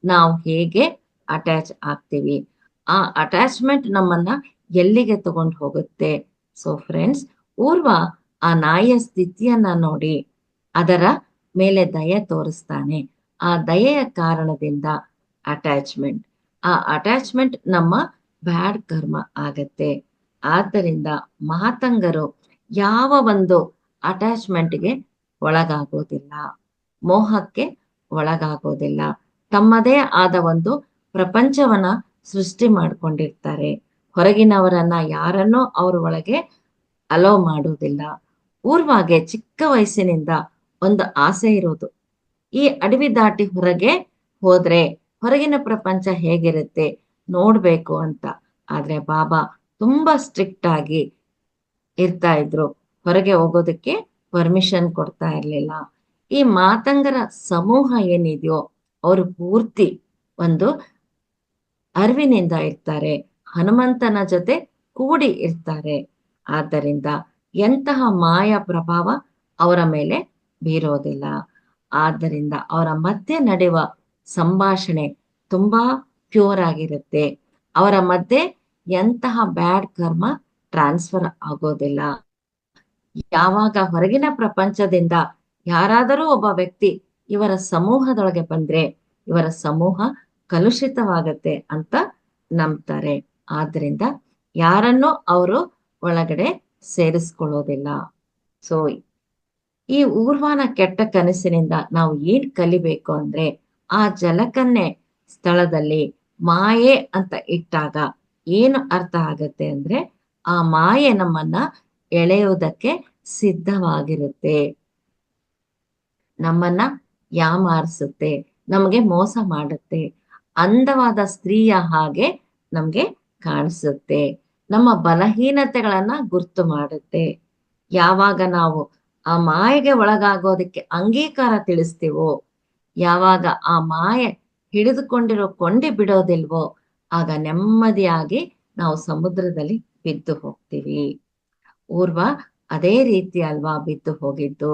[SPEAKER 1] ನಾವು ಹೇಗೆ ಅಟ್ಯಾಚ್ ಆಗ್ತೀವಿ, ಆ ಅಟ್ಯಾಚ್ಮೆಂಟ್ ನಮ್ಮನ್ನ ಎಲ್ಲಿಗೆ ತಗೊಂಡು ಹೋಗುತ್ತೆ. ಸೊ ಫ್ರೆಂಡ್ಸ್, ಊರ್ವ ಆ ನಾಯಿಯ ಸ್ಥಿತಿಯನ್ನ ನೋಡಿ ಅದರ ಮೇಲೆ ದಯೆ ತೋರಿಸ್ತಾನೆ. ಆ ದಯೆಯ ಕಾರಣದಿಂದ ಅಟ್ಯಾಚ್ಮೆಂಟ್, ಆ ಅಟ್ಯಾಚ್ಮೆಂಟ್ ನಮ್ಮ ಬ್ಯಾಡ್ ಕರ್ಮ ಆಗತ್ತೆ. ಆದ್ದರಿಂದ ಮಾತಂಗರು ಯಾವ ಒಂದು ಅಟ್ಯಾಚ್ಮೆಂಟ್ಗೆ ಒಳಗಾಗೋದಿಲ್ಲ, ಮೋಹಕ್ಕೆ ಒಳಗಾಗೋದಿಲ್ಲ. ತಮ್ಮದೇ ಆದ ಒಂದು ಪ್ರಪಂಚವನ್ನ ಸೃಷ್ಟಿ ಮಾಡ್ಕೊಂಡಿರ್ತಾರೆ. ಹೊರಗಿನವರನ್ನ ಯಾರನ್ನೂ ಅವ್ರ ಒಳಗೆ ಅಲೋ ಮಾಡುವುದಿಲ್ಲ. ಊರ್ವಾಗೆ ಚಿಕ್ಕ ವಯಸ್ಸಿನಿಂದ ಒಂದು ಆಸೆ ಇರೋದು, ಈ ಅಡವಿ ದಾಟಿ ಹೊರಗೆ ಹೋದ್ರೆ ಹೊರಗಿನ ಪ್ರಪಂಚ ಹೇಗಿರುತ್ತೆ ನೋಡ್ಬೇಕು ಅಂತ. ಆದ್ರೆ ಬಾಬಾ ತುಂಬಾ ಸ್ಟ್ರಿಕ್ಟ್ ಆಗಿ ಇರ್ತಾ ಇದ್ರು, ಹೊರಗೆ ಹೋಗೋದಕ್ಕೆ ಪರ್ಮಿಷನ್ ಕೊಡ್ತಾ ಇರ್ಲಿಲ್ಲ. ಈ ಮಾತಂಗರ ಸಮೂಹ ಏನಿದೆಯೋ ಅವರು ಪೂರ್ತಿ ಒಂದು ಅರಿವಿನಿಂದ ಇರ್ತಾರೆ, ಹನುಮಂತನ ಜೊತೆ ಕೂಡಿ ಇರ್ತಾರೆ. ಆದ್ದರಿಂದ ಎಂತಹ ಮಾಯ ಪ್ರಭಾವ ಅವರ ಮೇಲೆ ಬೀರೋದಿಲ್ಲ. ಆದ್ದರಿಂದ ಅವರ ಮಧ್ಯೆ ನಡೆಯುವ ಸಂಭಾಷಣೆ ತುಂಬಾ ಪ್ಯೂರ್ ಆಗಿರುತ್ತೆ. ಅವರ ಮಧ್ಯೆ ಎಂತಹ ಬ್ಯಾಡ್ ಕರ್ಮ ಟ್ರಾನ್ಸ್ಫರ್ ಆಗೋದಿಲ್ಲ. ಯಾವಾಗ ಹೊರಗಿನ ಪ್ರಪಂಚದಿಂದ ಯಾರಾದರೂ ಒಬ್ಬ ವ್ಯಕ್ತಿ ಇವರ ಸಮೂಹದೊಳಗೆ ಬಂದ್ರೆ ಇವರ ಸಮೂಹ ಕಲುಷಿತವಾಗತ್ತೆ ಅಂತ ನಂಬ್ತಾರೆ. ಆದ್ರಿಂದ ಯಾರನ್ನೂ ಅವರು ಒಳಗಡೆ ಸೇರಿಸ್ಕೊಳ್ಳೋದಿಲ್ಲ. ಸೊ ಈ ಊರ್ವಾನ ಕೆಟ್ಟ ಕನಸಿನಿಂದ ನಾವು ಏನ್ ಕಲಿಬೇಕು ಅಂದ್ರೆ, ಆ ಜಲಕನ್ಯೆ ಸ್ಥಳದಲ್ಲಿ ಮಾಯೆ ಅಂತ ಇಟ್ಟಾಗ ಏನು ಅರ್ಥ ಆಗತ್ತೆ ಅಂದ್ರೆ, ಆ ಮಾಯೆ ನಮ್ಮನ್ನ ಎಳೆಯುವುದಕ್ಕೆ ಸಿದ್ಧವಾಗಿರುತ್ತೆ, ನಮ್ಮನ್ನ ಯಾಮಾರಿಸುತ್ತೆ, ನಮಗೆ ಮೋಸ ಮಾಡುತ್ತೆ, ಅಂದವಾದ ಸ್ತ್ರೀಯ ಹಾಗೆ ನಮ್ಗೆ ಕಾಣಿಸುತ್ತೆ, ನಮ್ಮ ಬಲಹೀನತೆಗಳನ್ನ ಗುರ್ತು ಮಾಡುತ್ತೆ. ಯಾವಾಗ ನಾವು ಆ ಮಾಯೆಗೆ ಒಳಗಾಗೋದಕ್ಕೆ ಅಂಗೀಕಾರ ತಿಳಿಸ್ತೀವೋ, ಯಾವಾಗ ಆ ಮಾಯೆ ಹಿಡಿದುಕೊಂಡಿರೋ ಕೊಂಡಿ ಬಿಡೋದಿಲ್ವೋ, ಆಗ ನೆಮ್ಮದಿಯಾಗಿ ನಾವು ಸಮುದ್ರದಲ್ಲಿ ಬಿದ್ದು ಹೋಗ್ತೀವಿ. ಊರ್ವ ಅದೇ ರೀತಿ ಅಲ್ವಾ ಬಿದ್ದು ಹೋಗಿದ್ದು.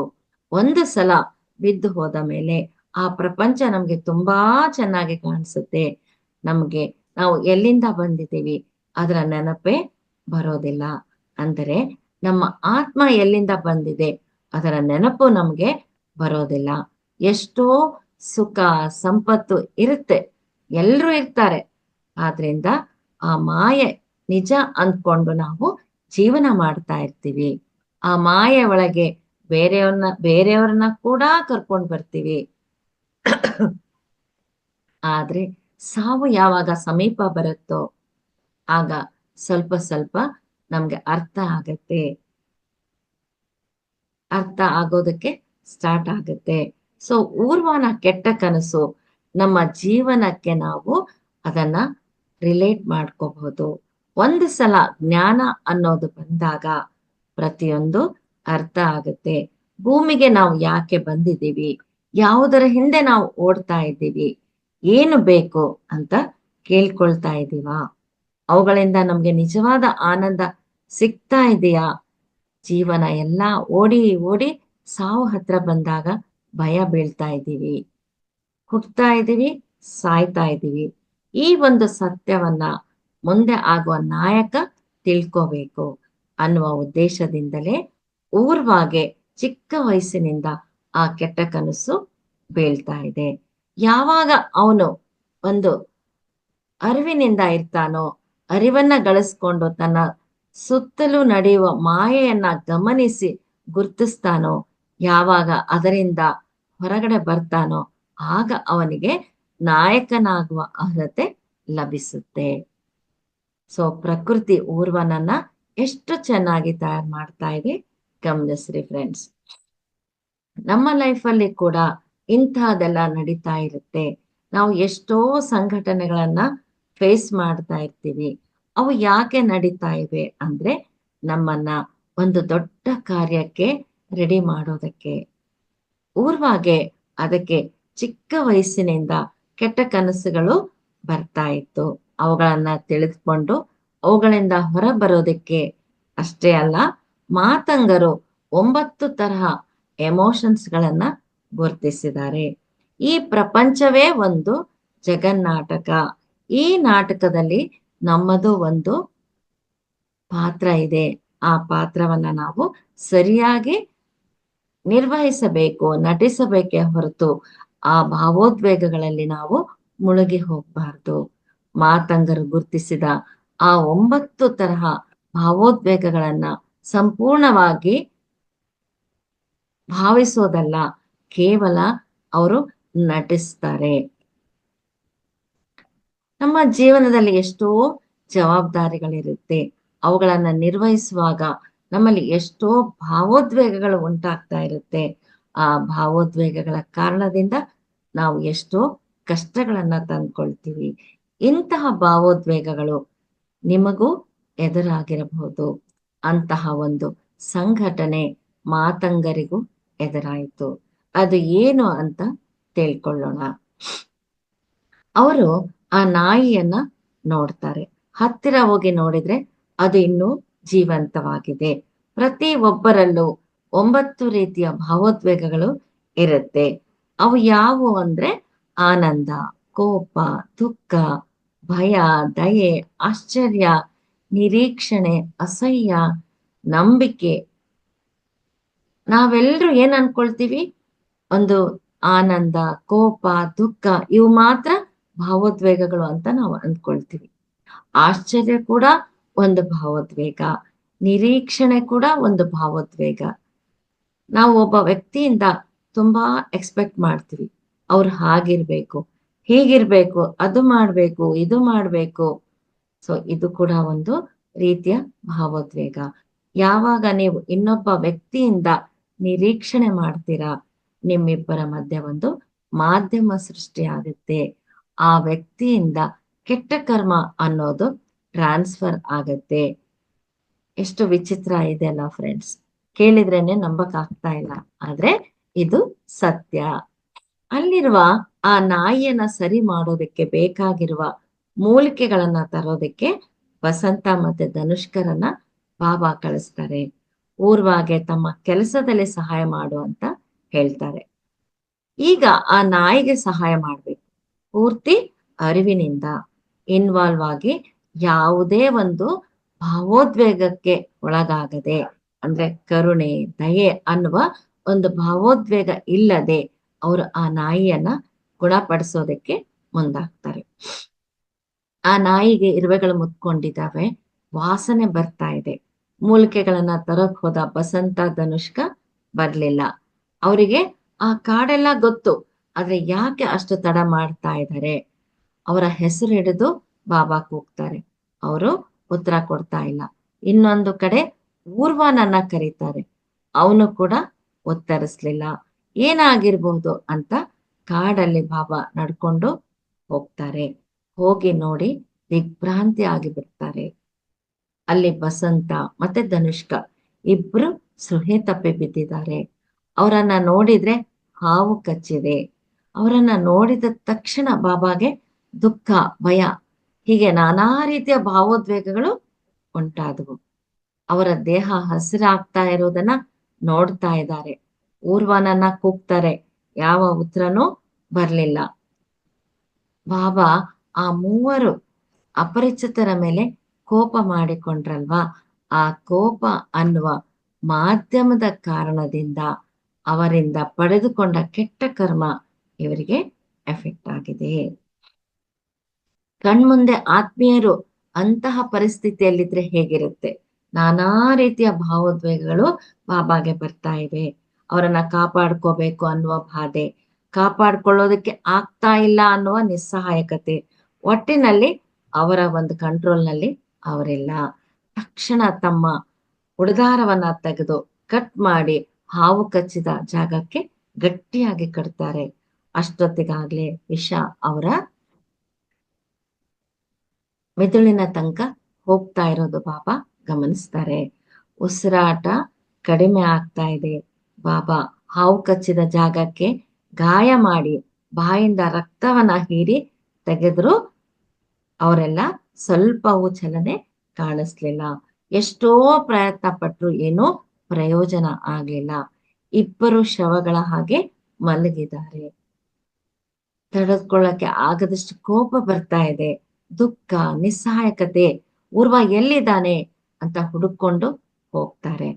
[SPEAKER 1] ಒಂದು ಸಲ ಬಿದ್ದು ಹೋದ ಮೇಲೆ ಆ ಪ್ರಪಂಚ ನಮ್ಗೆ ತುಂಬಾ ಚೆನ್ನಾಗಿ ಕಾಣಿಸುತ್ತೆ. ನಮ್ಗೆ ನಾವು ಎಲ್ಲಿಂದ ಬಂದಿದ್ದೀವಿ ಅದರ ನೆನಪೇ ಬರೋದಿಲ್ಲ. ಅಂದರೆ ನಮ್ಮ ಆತ್ಮ ಎಲ್ಲಿಂದ ಬಂದಿದೆ ಅದರ ನೆನಪು ನಮ್ಗೆ ಬರೋದಿಲ್ಲ. ಎಷ್ಟೋ ಸುಖ ಸಂಪತ್ತು ಇರುತ್ತೆ, ಎಲ್ರೂ ಇರ್ತಾರೆ. ಆದ್ರಿಂದ ಆ ಮಾಯೆ ನಿಜ ಅಂದ್ಕೊಂಡು ನಾವು ಜೀವನ ಮಾಡ್ತಾ ಇರ್ತೀವಿ. ಆ ಮಾಯೆ ಒಳಗೆ ಬೇರೆಯವ್ರನ್ನ ಕೂಡ ಕರ್ಕೊಂಡು ಬರ್ತೀವಿ. ಆದ್ರೆ ಸಾವು ಯಾವಾಗ ಸಮೀಪ ಬರುತ್ತೋ ಆಗ ಸ್ವಲ್ಪ ಸ್ವಲ್ಪ ನಮ್ಗೆ ಅರ್ಥ ಆಗತ್ತೆ, ಅರ್ಥ ಆಗೋದಕ್ಕೆ ಸ್ಟಾರ್ಟ್ ಆಗುತ್ತೆ. ಸೊ ಊರ್ವಾನ ಕೆಟ್ಟ ಕನಸು ನಮ್ಮ ಜೀವನಕ್ಕೆ ನಾವು ಅದನ್ನ ರಿಲೇಟ್ ಮಾಡ್ಕೋಬಹುದು. ಒಂದು ಸಲ ಜ್ಞಾನ ಅನ್ನೋದು ಬಂದಾಗ ಪ್ರತಿಯೊಂದು ಅರ್ಥ ಆಗುತ್ತೆ. ಭೂಮಿಗೆ ನಾವು ಯಾಕೆ ಬಂದಿದ್ದೀವಿ, ಯಾವುದರ ಹಿಂದೆ ನಾವು ಓಡ್ತಾ ಇದ್ದೀವಿ, ಏನು ಬೇಕು ಅಂತ ಕೇಳ್ಕೊಳ್ತಾ ಇದ್ದೀವಾ, ಅವುಗಳಿಂದ ನಮ್ಗೆ ನಿಜವಾದ ಆನಂದ ಸಿಗ್ತಾ ಇದೆಯಾ? ಜೀವನ ಎಲ್ಲಾ ಓಡಿ ಓಡಿ ಸಾವು ಹತ್ರ ಬಂದಾಗ ಭಯ ಬೀಳ್ತಾ ಇದ್ದೀವಿ, ಹುಟ್ತಾ ಇದ್ದೀವಿ, ಸಾಯ್ತಾ ಇದ್ದೀವಿ. ಈ ಒಂದು ಸತ್ಯವನ್ನ ಮುಂದೆ ಆಗುವ ನಾಯಕ ತಿಳ್ಕೋಬೇಕು ಅನ್ನುವ ಉದ್ದೇಶದಿಂದಲೇ ಊರ್ವಾಗೆ ಚಿಕ್ಕ ವಯಸ್ಸಿನಿಂದ ಆ ಕೆಟ್ಟ ಕನಸು ಬೀಳ್ತಾ ಇದೆ. ಯಾವಾಗ ಅವನು ಒಂದು ಅರಿವಿನಿಂದ ಇರ್ತಾನೋ, ಅರಿವನ್ನ ಗಳಿಸ್ಕೊಂಡು ತನ್ನ ಸುತ್ತಲೂ ನಡೆಯುವ ಮಾಯೆಯನ್ನ ಗಮನಿಸಿ ಗುರ್ತಿಸ್ತಾನೋ, ಯಾವಾಗ ಅದರಿಂದ ಹೊರಗಡೆ ಬರ್ತಾನೋ, ಆಗ ಅವನಿಗೆ ನಾಯಕನಾಗುವ ಅರ್ಹತೆ ಲಭಿಸುತ್ತೆ. ಸೊ ಪ್ರಕೃತಿ ಊರ್ವನನ್ನ ಎಷ್ಟು ಚೆನ್ನಾಗಿ ತಯಾರು ಮಾಡ್ತಾ ಇದೆ ಗಮನಿಸ್ರಿ ಫ್ರೆಂಡ್ಸ್. ನಮ್ಮ ಲೈಫಲ್ಲಿ ಕೂಡ ಇಂತಹದೆಲ್ಲ ನಡೀತಾ ಇರುತ್ತೆ. ನಾವು ಎಷ್ಟೋ ಸಂಘಟನೆಗಳನ್ನ ಫೇಸ್ ಮಾಡ್ತಾ ಇರ್ತೀವಿ. ಅವು ಯಾಕೆ ನಡೀತಾ ಇವೆ ಅಂದ್ರೆ ನಮ್ಮನ್ನ ಒಂದು ದೊಡ್ಡ ಕಾರ್ಯಕ್ಕೆ ರೆಡಿ ಮಾಡೋದಕ್ಕೆ. ಊರ್ವಾಗೆ ಅದಕ್ಕೆ ಚಿಕ್ಕ ವಯಸ್ಸಿನಿಂದ ಕೆಟ್ಟ ಕನಸುಗಳು ಬರ್ತಾ ಇತ್ತು. ಅವುಗಳನ್ನ ತಿಳಿದುಕೊಂಡು ಅವುಗಳಿಂದ ಹೊರ ಬರೋದಕ್ಕೆ ಅಷ್ಟೇ ಅಲ್ಲ, ಮಾತಂಗರು 9 ತರಹ ಎಮೋಷನ್ಸ್ಗಳನ್ನ ಗುರುತಿಸಿದ್ದಾರೆ. ಈ ಪ್ರಪಂಚವೇ ಒಂದು ಜಗನ್ನಾಟಕ. ಈ ನಾಟಕದಲ್ಲಿ ನಮ್ಮದು ಒಂದು ಪಾತ್ರ ಇದೆ. ಆ ಪಾತ್ರವನ್ನ ನಾವು ಸರಿಯಾಗಿ ನಿರ್ವಹಿಸಬೇಕು, ನಟಿಸಬೇಕೇ ಹೊರತು ಆ ಭಾವೋದ್ವೇಗಗಳಲ್ಲಿ ನಾವು ಮುಳುಗಿ ಹೋಗಬಾರ್ದು. ಮಾತಂಗರು ಗುರುತಿಸಿದ ಆ 9 ತರಹ ಭಾವೋದ್ವೇಗಗಳನ್ನ ಸಂಪೂರ್ಣವಾಗಿ ಭಾವಿಸೋದಲ್ಲ, ಕೇವಲ ಅವರು ನಟಿಸ್ತಾರೆ. ನಮ್ಮ ಜೀವನದಲ್ಲಿ ಎಷ್ಟೋ ಜವಾಬ್ದಾರಿಗಳಿರುತ್ತೆ. ಅವುಗಳನ್ನ ನಿರ್ವಹಿಸುವಾಗ ನಮ್ಮಲ್ಲಿ ಎಷ್ಟೋ ಭಾವೋದ್ವೇಗಗಳು ಉಂಟಾಗ್ತಾ ಇರುತ್ತೆ. ಆ ಭಾವೋದ್ವೇಗಗಳ ಕಾರಣದಿಂದ ನಾವು ಎಷ್ಟೋ ಕಷ್ಟಗಳನ್ನ ತಂದ್ಕೊಳ್ತೀವಿ. ಇಂತಹ ಭಾವೋದ್ವೇಗಗಳು ನಿಮಗೂ ಎದುರಾಗಿರಬಹುದು. ಅಂತಹ ಒಂದು ಸಂಘಟನೆ ಮಾತಂಗರಿಗೂ ಎದುರಾಯಿತು. ಅದು ಏನು ಅಂತ ತಿಳ್ಕೊಳ್ಳೋಣ. ಅವರು ಆ ನಾಯಿಯನ್ನ ನೋಡ್ತಾರೆ. ಹತ್ತಿರ ಹೋಗಿ ನೋಡಿದ್ರೆ ಅದು ಇನ್ನೂ ಜೀವಂತವಾಗಿದೆ. ಪ್ರತಿ ಒಬ್ಬರಲ್ಲೂ 9 ರೀತಿಯ ಭಾವೋದ್ವೇಗಗಳು ಇರುತ್ತೆ. ಅವು ಯಾವುವು ಅಂದ್ರೆ ಆನಂದ, ಕೋಪ, ದುಃಖ, ಭಯ, ದಯೆ, ಆಶ್ಚರ್ಯ, ನಿರೀಕ್ಷಣೆ, ಅಸಹ್ಯ, ನಂಬಿಕೆ. ನಾವೆಲ್ಲರೂ ಏನ್ ಅನ್ಕೊಳ್ತೀವಿ? ಒಂದು ಆನಂದ, ಕೋಪ, ದುಃಖ ಇವು ಮಾತ್ರ ಭಾವೋದ್ವೇಗಗಳು ಅಂತ ನಾವು ಅಂದ್ಕೊಳ್ತೀವಿ. ಆಶ್ಚರ್ಯ ಕೂಡ ಒಂದು ಭಾವೋದ್ವೇಗ, ನಿರೀಕ್ಷಣೆ ಕೂಡ ಒಂದು ಭಾವೋದ್ವೇಗ. ನಾವು ಒಬ್ಬ ವ್ಯಕ್ತಿಯಿಂದ ತುಂಬಾ ಎಕ್ಸ್ಪೆಕ್ಟ್ ಮಾಡ್ತೀವಿ. ಅವ್ರು ಹಾಗಿರ್ಬೇಕು, ಹೀಗಿರ್ಬೇಕು, ಅದು ಮಾಡ್ಬೇಕು, ಇದು ಮಾಡ್ಬೇಕು. ಸೊ ಇದು ಕೂಡ ಒಂದು ರೀತಿಯ ಭಾವೋದ್ವೇಗ. ಯಾವಾಗ ನೀವು ಇನ್ನೊಬ್ಬ ವ್ಯಕ್ತಿಯಿಂದ ನಿರೀಕ್ಷಣೆ ಮಾಡ್ತೀರಾ, ನಿಮ್ಮಿಬ್ಬರ ಮಧ್ಯೆ ಒಂದು ಮಾಧ್ಯಮ ಸೃಷ್ಟಿಯಾಗುತ್ತೆ. ಆ ವ್ಯಕ್ತಿಯಿಂದ ಕೆಟ್ಟ ಕರ್ಮ ಅನ್ನೋದು ಟ್ರಾನ್ಸ್ಫರ್ ಆಗತ್ತೆ. ಎಷ್ಟು ವಿಚಿತ್ರ ಇದೆ ಅಲ್ಲ ಫ್ರೆಂಡ್ಸ್. ಕೇಳಿದ್ರೇನೆ ನಂಬಕ್ ಆಗ್ತಾ ಇಲ್ಲ, ಆದ್ರೆ ಇದು ಸತ್ಯ. ಅಲ್ಲಿರುವ ಆ ನಾಯಿಯನ್ನ ಸರಿ ಮಾಡೋದಕ್ಕೆ ಬೇಕಾಗಿರುವ ಮೂಲಿಕೆಗಳನ್ನ ತರೋದಕ್ಕೆ ವಸಂತ ಮತ್ತೆ ಧನುಷ್ಕರನ್ನ ಬಾಬಾ ಕಳಿಸ್ತಾರೆ. ಊರ್ವಾಗೆ ತಮ್ಮ ಕೆಲಸದಲ್ಲಿ ಸಹಾಯ ಮಾಡು ಅಂತ ಹೇಳ್ತಾರೆ. ಈಗ ಆ ನಾಯಿಗೆ ಸಹಾಯ ಮಾಡ್ಬೇಕು. ಪೂರ್ತಿ ಅರಿವಿನಿಂದ ಇನ್ವಾಲ್ವ್ ಆಗಿ ಯಾವುದೇ ಒಂದು ಭಾವೋದ್ವೇಗಕ್ಕೆ ಒಳಗಾಗದೆ, ಅಂದ್ರೆ ಕರುಣೆ, ದಯೆ ಅನ್ನುವ ಒಂದು ಭಾವೋದ್ವೇಗ ಇಲ್ಲದೆ ಅವರು ಆ ನಾಯಿಯನ್ನ ಗುಣಪಡಿಸೋದಕ್ಕೆ ಮುಂದಾಗ್ತಾರೆ. ಆ ನಾಯಿಗೆ ಇರುವೆಗಳು ಮುತ್ಕೊಂಡಿದ್ದಾವೆ, ವಾಸನೆ ಬರ್ತಾ ಇದೆ. ಮೂಲಿಕೆಗಳನ್ನ ತರಕ್ ಹೋದ ಬಸಂತ ಧನುಷ್ಕ ಬರ್ಲಿಲ್ಲ. ಅವರಿಗೆ ಆ ಕಾಡೆಲ್ಲ ಗೊತ್ತು, ಆದ್ರೆ ಯಾಕೆ ಅಷ್ಟು ತಡ ಮಾಡ್ತಾ ಇದ್ದಾರೆ? ಅವರ ಹೆಸರು ಹಿಡಿದು ಬಾಬಾ ಕೂಗ್ತಾರೆ. ಅವರು ಉತ್ತರ ಕೊಡ್ತಾ ಇಲ್ಲ. ಇನ್ನೊಂದು ಕಡೆ ಊರ್ವನನ್ನ ಕರೀತಾರೆ. ಅವನು ಕೂಡ ಉತ್ತರಿಸ್ಲಿಲ್ಲ. ಏನಾಗಿರ್ಬಹುದು ಅಂತ ಕಾಡಲ್ಲಿ ಬಾಬಾ ನಡ್ಕೊಂಡು ಹೋಗ್ತಾರೆ. ಹೋಗಿ ನೋಡಿ ದಿಗ್ಭ್ರಾಂತಿ ಆಗಿಬಿಡ್ತಾರೆ. ಅಲ್ಲಿ ಬಸಂತ ಮತ್ತೆ ಧನುಷ್ಕ ಇಬ್ರು ಸೃಹೆ ತಪ್ಪಿ ಬಿದ್ದಿದ್ದಾರೆ. ಅವರನ್ನ ನೋಡಿದ್ರೆ ಹಾವು ಕಚ್ಚಿದೆ. ಅವರನ್ನ ನೋಡಿದ ತಕ್ಷಣ ಬಾಬಾಗೆ ದುಃಖ, ಭಯ ಹೀಗೆ ನಾನಾ ರೀತಿಯ ಭಾವೋದ್ವೇಗಗಳು ಉಂಟಾದವು. ಅವರ ದೇಹ ಹಸಿರಾಗ್ತಾ ಇರೋದನ್ನ ನೋಡ್ತಾ ಇದ್ದಾರೆ. ಊರ್ವನನ್ನ ಕೂಗ್ತಾರೆ, ಯಾವ ಉತ್ತರನೂ ಬರ್ಲಿಲ್ಲ. ಬಾಬಾ ಆ ಮೂವರು ಅಪರಿಚಿತರ ಮೇಲೆ ಕೋಪ ಮಾಡಿಕೊಂಡ್ರಲ್ವಾ, ಆ ಕೋಪ ಅನ್ನುವ ಮಾಧ್ಯಮದ ಕಾರಣದಿಂದ ಅವರಿಂದ ಪಡೆದುಕೊಂಡ ಕೆಟ್ಟ ಕರ್ಮ ಇವರಿಗೆ ಎಫೆಕ್ಟ್ ಆಗಿದೆ. ಕಣ್ಮುಂದೆ ಆತ್ಮೀಯರು ಅಂತಹ ಪರಿಸ್ಥಿತಿಯಲ್ಲಿದ್ರೆ ಹೇಗಿರುತ್ತೆ? ನಾನಾ ರೀತಿಯ ಭಾವೋದ್ವೇಗಗಳು ಬಾಬಾಗೆ ಬರ್ತಾ ಇವೆ. ಅವರನ್ನ ಕಾಪಾಡ್ಕೋಬೇಕು ಅನ್ನುವ ಬಾಧೆ, ಕಾಪಾಡ್ಕೊಳ್ಳೋದಕ್ಕೆ ಆಗ್ತಾ ಇಲ್ಲ ಅನ್ನುವ ನಿಸ್ಸಹಾಯಕತೆ, ಒಟ್ಟಿನಲ್ಲಿ ಅವರ ಒಂದು ಕಂಟ್ರೋಲ್ನಲ್ಲಿ ಅವರಿಲ್ಲ. ತಕ್ಷಣ ತಮ್ಮ ಉಡುದಾರವನ್ನ ತೆಗೆದು ಕಟ್ ಮಾಡಿ ಹಾವು ಕಚ್ಚಿದ ಜಾಗಕ್ಕೆ ಗಟ್ಟಿಯಾಗಿ ಕಟ್ತಾರೆ. ಅಷ್ಟೊತ್ತಿಗಾಗ್ಲೇ ವಿಷ ಅವರ ಮೆದುಳಿನ ತನಕ ಹೋಗ್ತಾ ಇರೋದು ಬಾಬಾ ಗಮನಿಸ್ತಾರೆ. ಉಸಿರಾಟ ಕಡಿಮೆ ಆಗ್ತಾ ಇದೆ. ಬಾಬಾ ಹಾವು ಕಚ್ಚಿದ ಜಾಗಕ್ಕೆ ಗಾಯ ಮಾಡಿ ಬಾಯಿಂದ ರಕ್ತವನ್ನ ಹೀರಿ ತೆಗೆದ್ರು ಅವರೆಲ್ಲ ಸ್ವಲ್ಪವೂ ಚಲನೆ ಕಾಣಿಸ್ಲಿಲ್ಲ. ಎಷ್ಟೋ ಪ್ರಯತ್ನ ಪಟ್ರು ಏನೂ ಪ್ರಯೋಜನ ಆಗ್ಲಿಲ್ಲ. ಇಬ್ಬರು ಶವಗಳ ಹಾಗೆ ಮಲಗಿದ್ದಾರೆ. ತಡೆದುಕೊಳ್ಳಕ್ಕೆ ಆಗದಷ್ಟು ಕೋಪ ಬರ್ತಾ ಇದೆ. ದುಃಖ, ನಿಸ್ಸಹಾಯಕತೆ. ಊರ್ವ ಎಲ್ಲಿದ್ದಾನೆ ಅಂತ ಹುಡುಕೊಂಡು ಹೋಗ್ತಾರೆ.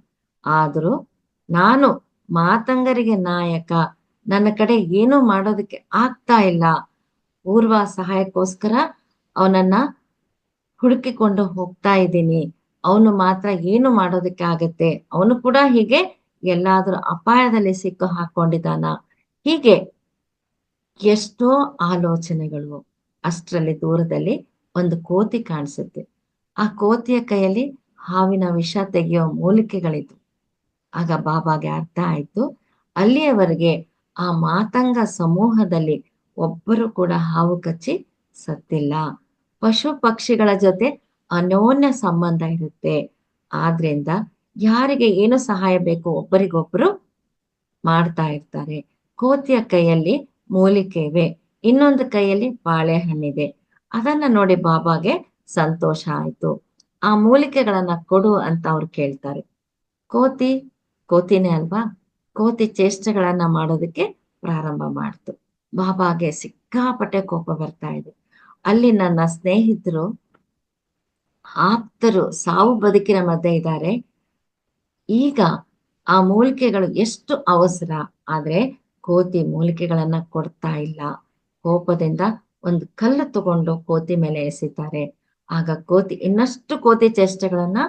[SPEAKER 1] ಆದರೂ ನಾನು ಮಾತಂಗರಿಗೆ ನಾಯಕ, ನನ್ನ ಕಡೆ ಏನೂ ಮಾಡೋದಕ್ಕೆ ಆಗ್ತಾ ಇಲ್ಲ. ಊರ್ವ ಸಹಾಯಕ್ಕೋಸ್ಕರ ಅವನನ್ನ ಹುಡುಕಿಕೊಂಡು ಹೋಗ್ತಾ ಇದ್ದೀನಿ. ಅವನು ಮಾತ್ರ ಏನು ಮಾಡೋದಕ್ಕೆ ಆಗತ್ತೆ? ಅವನು ಕೂಡ ಹೀಗೆ ಎಲ್ಲಾದ್ರೂ ಅಪಾಯದಲ್ಲಿ ಸಿಕ್ಕು ಹಾಕೊಂಡಿದ್ದಾನ? ಹೀಗೆ ಎಷ್ಟೋ ಆಲೋಚನೆಗಳು. ಅಷ್ಟರಲ್ಲಿ ದೂರದಲ್ಲಿ ಒಂದು ಕೋತಿ ಕಾಣಿಸುತ್ತೆ. ಆ ಕೋತಿಯ ಕೈಯಲ್ಲಿ ಹಾವಿನ ವಿಷ ತೆಗೆಯೋ ಮೂಲಿಕೆಗಳಿದ್ವು. ಆಗ ಬಾಬಾಗೆ ಅರ್ಥ ಆಯ್ತು, ಅಲ್ಲಿಯವರೆಗೆ ಆ ಮಾತಂಗ ಸಮೂಹದಲ್ಲಿ ಒಬ್ಬರು ಕೂಡ ಹಾವು ಕಚ್ಚಿ ಸತ್ತಿಲ್ಲ. ಪಶು ಪಕ್ಷಿಗಳ ಜೊತೆ ಅನ್ಯೋನ್ಯ ಸಂಬಂಧ ಇರುತ್ತೆ. ಆದ್ರಿಂದ ಯಾರಿಗೆ ಏನು ಸಹಾಯ ಬೇಕು ಒಬ್ಬರಿಗೊಬ್ಬರು ಮಾಡ್ತಾ ಇರ್ತಾರೆ. ಕೋತಿಯ ಕೈಯಲ್ಲಿ ಮೂಲಿಕೆ ಇವೆ, ಇನ್ನೊಂದು ಕೈಯಲ್ಲಿ ಬಾಳೆಹಣ್ಣಿದೆ. ಅದನ್ನ ನೋಡಿ ಬಾಬಾಗೆ ಸಂತೋಷ ಆಯ್ತು. ಆ ಮೂಲಿಕೆಗಳನ್ನ ಕೊಡು ಅಂತ ಅವ್ರು ಕೇಳ್ತಾರೆ. ಕೋತಿ ಕೋತಿನೇ ಅಲ್ವಾ, ಕೋತಿ ಚೇಷ್ಟೆಗಳನ್ನ ಮಾಡೋದಕ್ಕೆ ಪ್ರಾರಂಭ ಮಾಡ್ತು. ಬಾಬಾಗೆ ಸಿಕ್ಕಾಪಟ್ಟೆ ಕೋಪ ಬರ್ತಾ ಇದೆ. ಅಲ್ಲಿ ನನ್ನ ಸ್ನೇಹಿತರು, ಆಪ್ತರು ಸಾವು ಬದುಕಿನ ಮಧ್ಯೆ ಇದ್ದಾರೆ. ಈಗ ಆ ಮೂಲಿಕೆಗಳು ಎಷ್ಟು ಅವಸರ, ಆದ್ರೆ ಕೋತಿ ಮೂಲಿಕೆಗಳನ್ನ ಕೊಡ್ತಾ ಇಲ್ಲ. ಕೋಪದಿಂದ ಒಂದು ಕಲ್ಲು ತಗೊಂಡು ಕೋತಿ ಮೇಲೆ ಎಸಿತಾರೆ. ಆಗ ಕೋತಿ ಇನ್ನಷ್ಟು ಕೋತಿ ಚೇಷ್ಟೆಗಳನ್ನ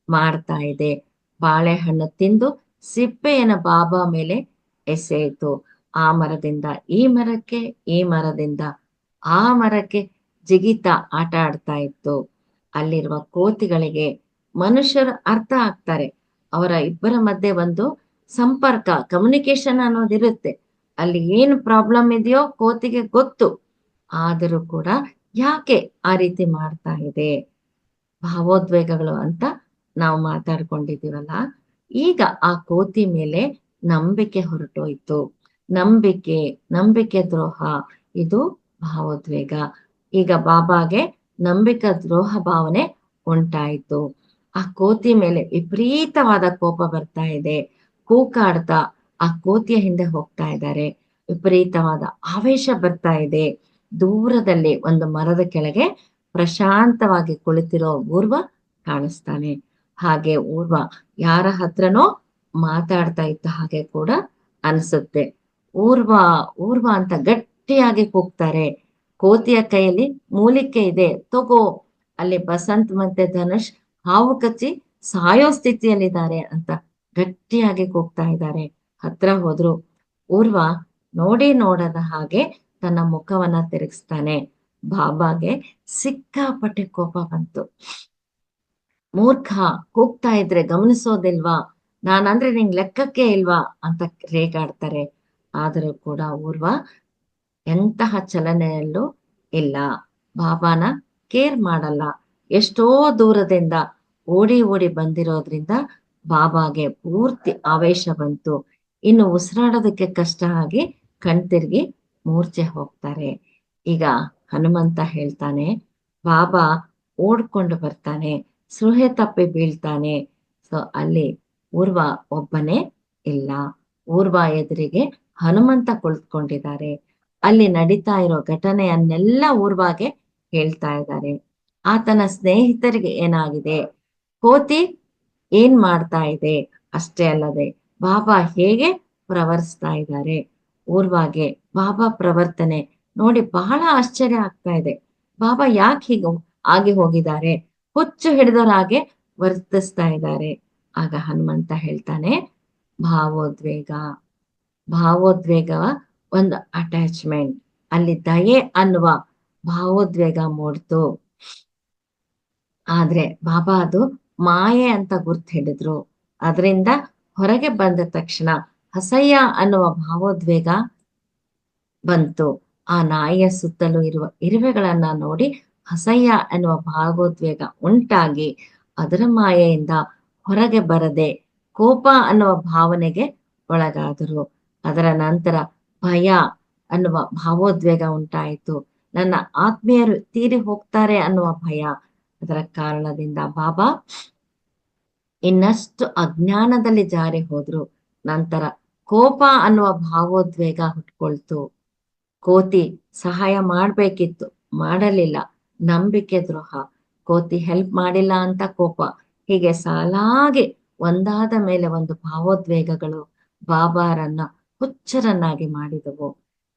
[SPEAKER 1] ಮಾಡ್ತಾ ಇದೆ. ಬಾಳೆಹಣ್ಣು ತಿಂದು ಸಿಪ್ಪೆಯನ್ನ ಬಾಬಾ ಮೇಲೆ ಎಸೆಯಿತು. ಆ ಮರದಿಂದ ಈ ಮರಕ್ಕೆ, ಈ ಮರದಿಂದ ಆ ಮರಕ್ಕೆ ಜಿಗಿತ ಆಟ ಆಡ್ತಾ ಇತ್ತು. ಅಲ್ಲಿರುವ ಕೋತಿಗಳಿಗೆ ಮನುಷ್ಯರು ಅರ್ಥ ಆಗ್ತಾರೆ. ಅವರ ಇಬ್ಬರ ಮಧ್ಯೆ ಒಂದು ಸಂಪರ್ಕ, ಕಮ್ಯುನಿಕೇಶನ್ ಅನ್ನೋದಿರುತ್ತೆ. ಅಲ್ಲಿ ಏನು ಪ್ರಾಬ್ಲಮ್ ಇದೆಯೋ ಕೋತಿಗೆ ಗೊತ್ತು. ಆದರೂ ಕೂಡ ಯಾಕೆ ಆ ರೀತಿ ಮಾಡ್ತಾ ಇದೆ? ಭಾವೋದ್ವೇಗಗಳು ಅಂತ ನಾವು ಮಾತಾಡ್ಕೊಂಡಿದ್ದೀವಲ್ಲ, ಈಗ ಆ ಕೋತಿ ಮೇಲೆ ನಂಬಿಕೆ ಹೊರಟೋಯ್ತು. ನಂಬಿಕೆ ದ್ರೋಹ, ಇದು ಭಾವೋದ್ವೇಗ. ಈಗ ಬಾಬಾಗೆ ನಂಬಿಕೆ ದ್ರೋಹ ಭಾವನೆ ಉಂಟಾಯಿತು. ಆ ಕೋತಿ ಮೇಲೆ ವಿಪರೀತವಾದ ಕೋಪ ಬರ್ತಾ ಇದೆ. ಕೂಕಾಡ್ತಾ ಆ ಕೋತಿಯ ಹಿಂದೆ ಹೋಗ್ತಾ ಇದ್ದಾರೆ. ವಿಪರೀತವಾದ ಆವೇಶ ಬರ್ತಾ ಇದೆ. ದೂರದಲ್ಲಿ ಒಂದು ಮರದ ಕೆಳಗೆ ಪ್ರಶಾಂತವಾಗಿ ಕುಳಿತಿರೋ ಊರ್ವ ಕಾಣಿಸ್ತಾನೆ. ಹಾಗೆ ಊರ್ವ ಯಾರ ಹತ್ರನೋ ಮಾತಾಡ್ತಾ ಇದ್ದ ಹಾಗೆ ಕೂಡ ಅನ್ಸುತ್ತೆ. ಊರ್ವ ಊರ್ವ ಅಂತ ಗಟ್ಟಿಯಾಗಿ ಕೂಗ್ತಾರೆ. ಕೋತಿಯ ಕೈಯಲ್ಲಿ ಮೂಲಿಕೆ ಇದೆ, ತಗೋ. ಅಲ್ಲಿ ಬಸಂತ್ ಮತ್ತೆ ಧನುಷ್ ಹಾವು ಕಚ್ಚಿ ಸಾಯೋ ಸ್ಥಿತಿಯಲ್ಲಿದ್ದಾರೆ ಅಂತ ಗಟ್ಟಿಯಾಗಿ ಕೂಗ್ತಾ ಇದ್ದಾರೆ. ಹತ್ರ ಹೋದ್ರು. ಊರ್ವ ನೋಡದ ಹಾಗೆ ತನ್ನ ಮುಖವನ್ನ ತಿರುಗಿಸ್ತಾನೆ. ಬಾಬಾಗೆ ಸಿಕ್ಕಾಪಟ್ಟೆ ಕೋಪ ಬಂತು. ಮೂರ್ಖ, ಕೂಗ್ತಾ ಇದ್ರೆ ಗಮನಿಸೋದಿಲ್ವಾ? ನಾನಂದ್ರೆ ನಿಂಗ್ ಲೆಕ್ಕಕ್ಕೆ ಇಲ್ವಾ ಅಂತ ರೇಗಾಡ್ತಾರೆ. ಆದರೂ ಕೂಡ ಊರ್ವ ಎಂತಹ ಚಲನೆಯಲ್ಲೂ ಇಲ್ಲ. ಬಾಬಾನ ಕೇರ್ ಮಾಡಲ್ಲ. ಎಷ್ಟೋ ದೂರದಿಂದ ಓಡಿ ಬಂದಿರೋದ್ರಿಂದ ಬಾಬಾಗೆ ಪೂರ್ತಿ ಆವೇಶ ಬಂತು. ಇನ್ನು ಉಸಿರಾಡೋದಕ್ಕೆ ಕಷ್ಟ ಆಗಿ ಕಣ್ತಿರ್ಗಿ ಮೂರ್ಛೆ ಹೋಗ್ತಾರೆ. ಈಗ ಹನುಮಂತ ಹೇಳ್ತಾನೆ, ಬಾಬಾ ಓಡ್ಕೊಂಡು ಬರ್ತಾನೆ, ಸೃಹೆ ತಪ್ಪಿ ಬೀಳ್ತಾನೆ. ಸೊ ಅಲ್ಲಿ ಊರ್ವ ಒಬ್ಬನೇ ಇಲ್ಲ. ಊರ್ವ ಎದುರಿಗೆ ಹನುಮಂತ ಕುಳಿತುಕೊಂಡಿದ್ದಾರೆ. ಅಲ್ಲಿ ನಡೀತಾ ಇರೋ ಘಟನೆಯನ್ನೆಲ್ಲ ಊರ್ವಾಗೆ ಹೇಳ್ತಾ ಇದ್ದಾರೆ. ಆತನ ಸ್ನೇಹಿತರಿಗೆ ಏನಾಗಿದೆ, ಕೋತಿ ಏನ್ ಮಾಡ್ತಾ ಇದೆ, ಅಷ್ಟೇ ಅಲ್ಲದೆ ಬಾಬಾ ಹೇಗೆ ಪ್ರವರ್ತಿಸ್ತಾ ಇದ್ದಾರೆ. ಊರ್ವಾಗೆ ಬಾಬಾ ಪ್ರವರ್ತನೆ ನೋಡಿ ಬಹಳ ಆಶ್ಚರ್ಯ ಆಗ್ತಾ ಇದೆ. ಬಾಬಾ ಯಾಕೆ ಹೀಗೆ ಆಗಿ ಹೋಗಿದ್ದಾರೆ, ಹುಚ್ಚು ಹಿಡಿದವರ ಹಾಗೆ ವರ್ತಿಸ್ತಾ ಇದ್ದಾರೆ. ಆಗ ಹನುಮಂತ ಹೇಳ್ತಾನೆ, ಭಾವೋದ್ವೇಗ. ಭಾವೋದ್ವೇಗ ಒಂದು ಅಟ್ಯಾಚ್ಮೆಂಟ್, ಅಲ್ಲಿ ದಯೆ ಅನ್ನುವ ಭಾವೋದ್ವೇಗ ಮೂಡ್ತು. ಆದ್ರೆ ಬಾಬಾ ಅದು ಮಾಯೆ ಅಂತ ಗುರ್ತು ಹಿಡಿದ್ರು. ಅದರಿಂದ ಹೊರಗೆ ಬಂದ ತಕ್ಷಣ ಅಸಹ್ಯ ಅನ್ನುವ ಭಾವೋದ್ವೇಗ ಬಂತು. ಆ ನಾಯಿಯ ಸುತ್ತಲೂ ಇರುವ ಇರುವೆಗಳನ್ನ ನೋಡಿ ಅಸಹ್ಯ ಎನ್ನುವ ಭಾವೋದ್ವೇಗ ಉಂಟಾಗಿ ಅದರ ಮಾಯೆಯಿಂದ ಹೊರಗೆ ಬರದೆ ಕೋಪ ಅನ್ನುವ ಭಾವನೆಗೆ ಒಳಗಾದರು. ಅದರ ನಂತರ ಭಯ ಅನ್ನುವ ಭಾವೋದ್ವೇಗ ಉಂಟಾಯಿತು. ನನ್ನ ಆತ್ಮೀಯರು ತೀರಿ ಹೋಗ್ತಾರೆ ಅನ್ನುವ ಭಯ. ಅದರ ಕಾರಣದಿಂದ ಬಾಬಾ ಇನ್ನಷ್ಟು ಅಜ್ಞಾನದಲ್ಲಿ ಜಾರಿ ಹೋದ್ರು. ನಂತರ ಕೋಪ ಅನ್ನುವ ಭಾವೋದ್ವೇಗ ಹುಟ್ಕೊಳ್ತು. ಕೋತಿ ಸಹಾಯ ಮಾಡ್ಬೇಕಿತ್ತು, ಮಾಡಲಿಲ್ಲ, ನಂಬಿಕೆ ದ್ರೋಹ. ಕೋತಿ ಹೆಲ್ಪ್ ಮಾಡಿಲ್ಲ ಅಂತ ಕೋಪ. ಹೀಗೆ ಸಾಲಾಗಿ ಒಂದಾದ ಮೇಲೆ ಒಂದು ಭಾವೋದ್ವೇಗಗಳು ಬಾಬಾರನ್ನ ಹುಚ್ಚರನ್ನಾಗಿ ಮಾಡಿದವು.